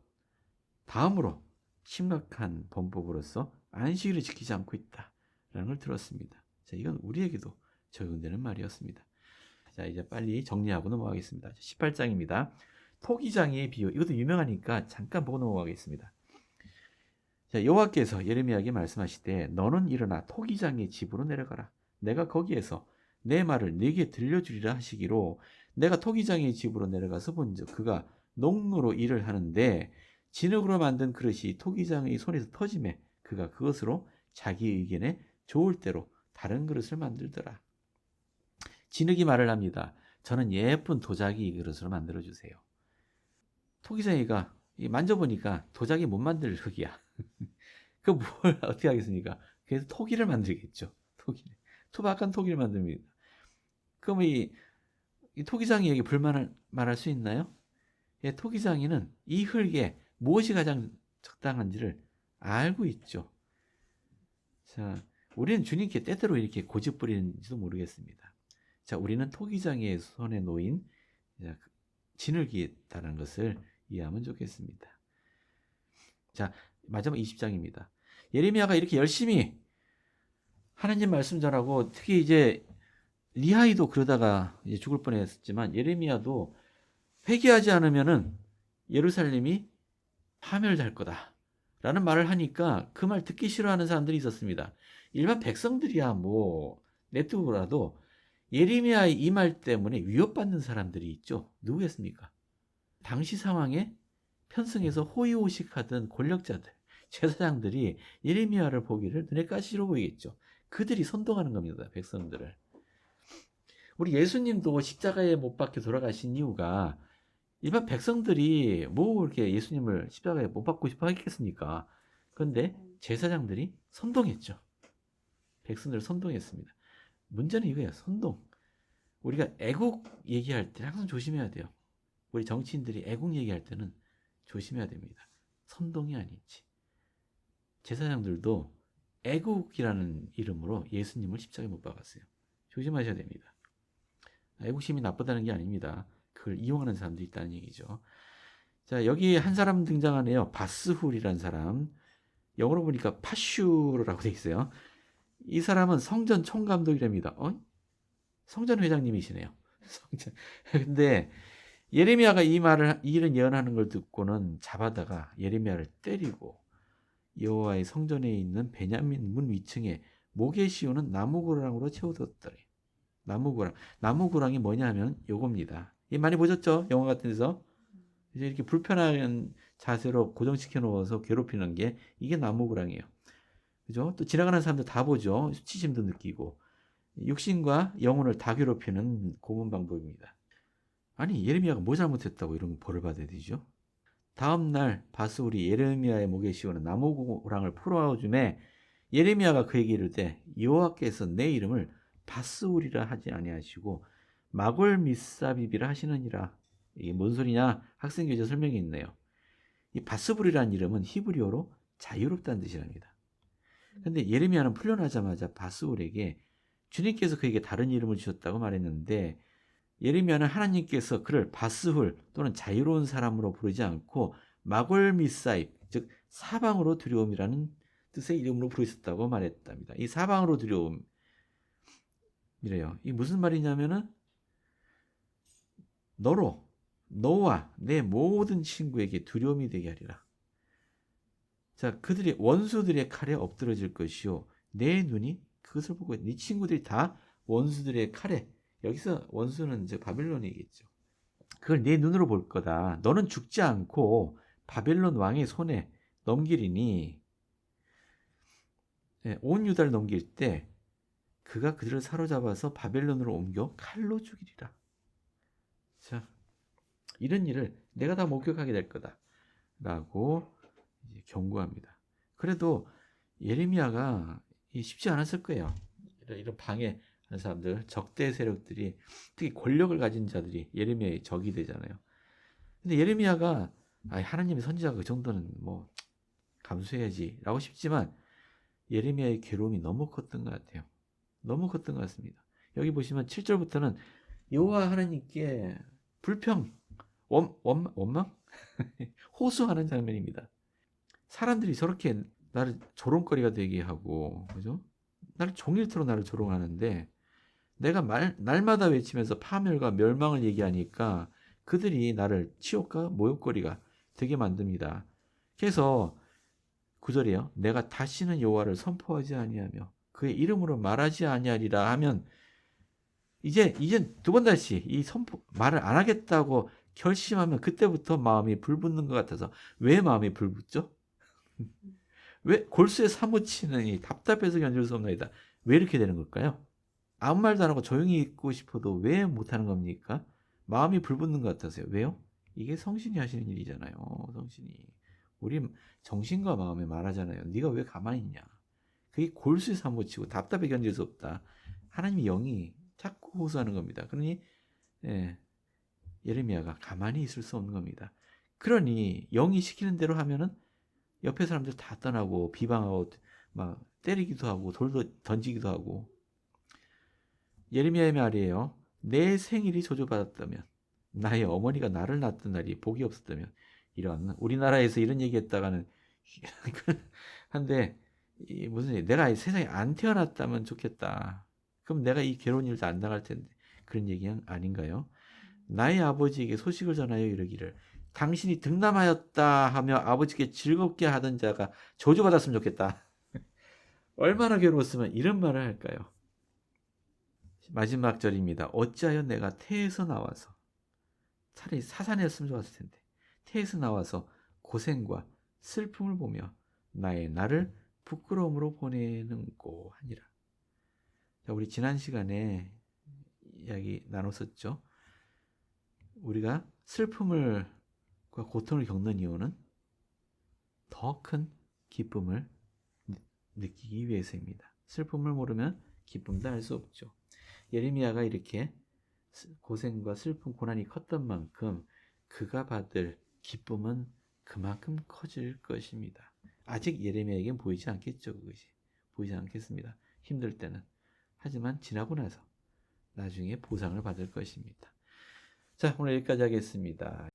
다음으로 심각한 범법으로서 안식일을 지키지 않고 있다라는 걸 들었습니다. 자, 이건 우리에게도 적용되는 말이었습니다. 자, 이제 빨리 정리하고 넘어가겠습니다. 18장입니다. 토기장이의 비유. 이것도 유명하니까 잠깐 보고 넘어가겠습니다. 자, 여호와께서 예레미야에게 말씀하시되 너는 일어나 토기장의 집으로 내려가라. 내가 거기에서 내 말을 네게 들려주리라 하시기로, 내가 토기장의 집으로 내려가서 본즉 그가 농로로 일을 하는데 진흙으로 만든 그릇이 토기장의 손에서 터지매 그가 그것으로 자기 의견에 좋을 대로 다른 그릇을 만들더라. 진흙이 말을 합니다. 저는 예쁜 도자기 그릇으로 만들어 주세요. 토기장이가 만져보니까 도자기 못 만들 흙이야. 그 뭘 어떻게 하겠습니까? 그래서 토기를 만들겠죠. 투박한 토기를 만듭니다. 그럼 이 토기장이에게 불만을 말할 수 있나요? 예, 토기장이는 이 흙에 무엇이 가장 적당한지를 알고 있죠. 자, 우리는 주님께 때때로 이렇게 고집 부리는지도 모르겠습니다. 자, 우리는 토기장이의 손에 놓인 진흙이다라는 것을 이해하면 좋겠습니다. 자, 마지막 20장입니다. 예레미야가 이렇게 열심히 하나님 말씀 전하고 특히 이제 리하이도 그러다가 이제 죽을 뻔했지만 예레미야도 회개하지 않으면은 예루살렘이 파멸될 거다라는 말을 하니까 그 말 듣기 싫어하는 사람들이 있었습니다. 일반 백성들이야 뭐 냅두고라도 예레미야의 이 말 때문에 위협받는 사람들이 있죠. 누구겠습니까? 당시 상황에 편승해서 호의호식하던 권력자들, 제사장들이 예레미야를 보기를 눈에 가시로 보이겠죠. 그들이 선동하는 겁니다. 백성들을. 우리 예수님도 십자가에 못 박혀 돌아가신 이유가 일반 백성들이 뭐 이렇게 예수님을 십자가에 못 박고 싶어 하겠습니까? 그런데 제사장들이 선동했죠. 백성들을 선동했습니다. 문제는 이거예요. 선동. 우리가 애국 얘기할 때 항상 조심해야 돼요. 우리 정치인들이 애국 얘기할 때는 조심해야 됩니다. 선동이 아닌지. 제사장들도 애국이라는 이름으로 예수님을 십자가에 못 박았어요. 조심하셔야 됩니다. 애국심이 나쁘다는 게 아닙니다. 그걸 이용하는 사람도 있다는 얘기죠. 자, 여기 한 사람 등장하네요. 바스훌이라는 사람. 영어로 보니까 파슈라고 돼 있어요. 이 사람은 성전 총감독이랍니다. 성전 회장님이시네요. 성전. 근데 예레미야가 이런 예언하는 걸 듣고는 잡아다가 예레미야를 때리고 여호와의 성전에 있는 베냐민 문 위층에 목에 씌우는 나무고랑으로 채워뒀더래. 나무고랑이 뭐냐면 요겁니다. 이 많이 보셨죠? 영화 같은 데서. 이제 이렇게 불편한 자세로 고정시켜 놓아서 괴롭히는 게 이게 나무고랑이에요. 그죠? 또 지나가는 사람들 다 보죠. 수치심도 느끼고. 육신과 영혼을 다 괴롭히는 고문 방법입니다. 아니, 예레미야가 뭐 잘못했다고 이런 벌을 받아야 되죠? 다음 날 바스울이 예레미야의 목에 씌우는 나무고랑을 풀어주매 예레미야가 그에게 이르되 여호와께서 내 이름을 바스울이라 하지 아니하시고 마골미사빕이라 하시느니라. 이게 뭔 소리냐? 학생교재 설명이 있네요. 이 바스불이라는 이름은 히브리어로 자유롭다는 뜻이랍니다. 근데 예레미야는 풀려나자마자 바스울에게 주님께서 그에게 다른 이름을 주셨다고 말했는데 예레미야는 하나님께서 그를 바스훌 또는 자유로운 사람으로 부르지 않고 마골미사입 즉 사방으로 두려움이라는 뜻의 이름으로 부르셨다고 말했답니다. 이 사방으로 두려움 이래요. 이 무슨 말이냐면은 너와 내 모든 친구에게 두려움이 되게 하리라. 자, 그들이 원수들의 칼에 엎드러질 것이요 내 눈이 그것을 보고 네 친구들이 다 원수들의 칼에 여기서 원수는 이제 바벨론이겠죠. 그걸 내 눈으로 볼 거다. 너는 죽지 않고 바벨론 왕의 손에 넘기리니 온 유다를 넘길 때 그가 그들을 사로잡아서 바벨론으로 옮겨 칼로 죽이리라. 자, 이런 일을 내가 다 목격하게 될 거다 라고 이제 경고합니다. 그래도 예레미야가 쉽지 않았을 거예요. 이런 방해하는 사람들, 적대 세력들이 특히 권력을 가진 자들이 예레미야의 적이 되잖아요. 근데 예레미야가 하나님의 선지자가 그 정도는 뭐 감수해야지 라고 싶지만 예레미야의 괴로움이 너무 컸던 것 같아요. 너무 컸던 것 같습니다. 여기 보시면 7절부터는 여호와 하나님께 불평, 원망? 호소하는 장면입니다. 사람들이 저렇게 나를 조롱거리가 되게 하고, 그죠? 나를 종일토록 나를 조롱하는데, 내가 날마다 외치면서 파멸과 멸망을 얘기하니까 그들이 나를 치욕과 모욕거리가 되게 만듭니다. 그래서 9절이에요. 내가 다시는 여호와를 선포하지 아니하며 그의 이름으로 말하지 아니하리라 하면 이제 두 번 다시 이 말을 안 하겠다고 결심하면 그때부터 마음이 불붙는 것 같아서 왜 마음이 불붙죠? 왜 골수에 사무치느니 답답해서 견딜 수 없나이다. 왜 이렇게 되는 걸까요? 아무 말도 안 하고 조용히 있고 싶어도 왜 못하는 겁니까? 마음이 불붙는 것 같아서요. 왜요? 이게 성신이 하시는 일이잖아요. 성신이. 우리 정신과 마음에 말하잖아요. 네가 왜 가만히 있냐. 그게 골수에 사무치고 답답해 견딜 수 없다. 하나님이 영이 자꾸 호소하는 겁니다. 그러니 예, 예레미야가 가만히 있을 수 없는 겁니다. 그러니 영이 시키는 대로 하면은 옆에 사람들 다 떠나고 비방하고 막 때리기도 하고 돌도 던지기도 하고. 예레미야의 말이에요. 내 생일이 저주받았다면, 나의 어머니가 나를 낳았던 날이 복이 없었다면, 이런 우리나라에서 이런 얘기했다가는 한데 무슨 얘기, 내가 세상에 안 태어났다면 좋겠다. 그럼 내가 이 괴로운 일도 안 당할 텐데. 그런 얘기 아닌가요? 나의 아버지에게 소식을 전하여 이르기를, 당신이 등남하였다 하며 아버지께 즐겁게 하던 자가 저주받았으면 좋겠다. 얼마나 괴로웠으면 이런 말을 할까요? 마지막 절입니다. 어찌하여 내가 태에서 나와서, 차라리 사산이었으면 좋았을 텐데, 태에서 나와서 고생과 슬픔을 보며 나의 나를 부끄러움으로 보내는고 하니라. 자, 우리 지난 시간에 이야기 나눴었죠. 우리가 슬픔과 고통을 겪는 이유는 더 큰 기쁨을 느끼기 위해서입니다. 슬픔을 모르면 기쁨도 알 수 없죠. 예레미야가 이렇게 고생과 슬픔, 고난이 컸던 만큼 그가 받을 기쁨은 그만큼 커질 것입니다. 아직 예레미야에겐 보이지 않겠죠. 그것이 보이지 않겠습니다. 힘들 때는. 하지만 지나고 나서 나중에 보상을 받을 것입니다. 자, 오늘 여기까지 하겠습니다.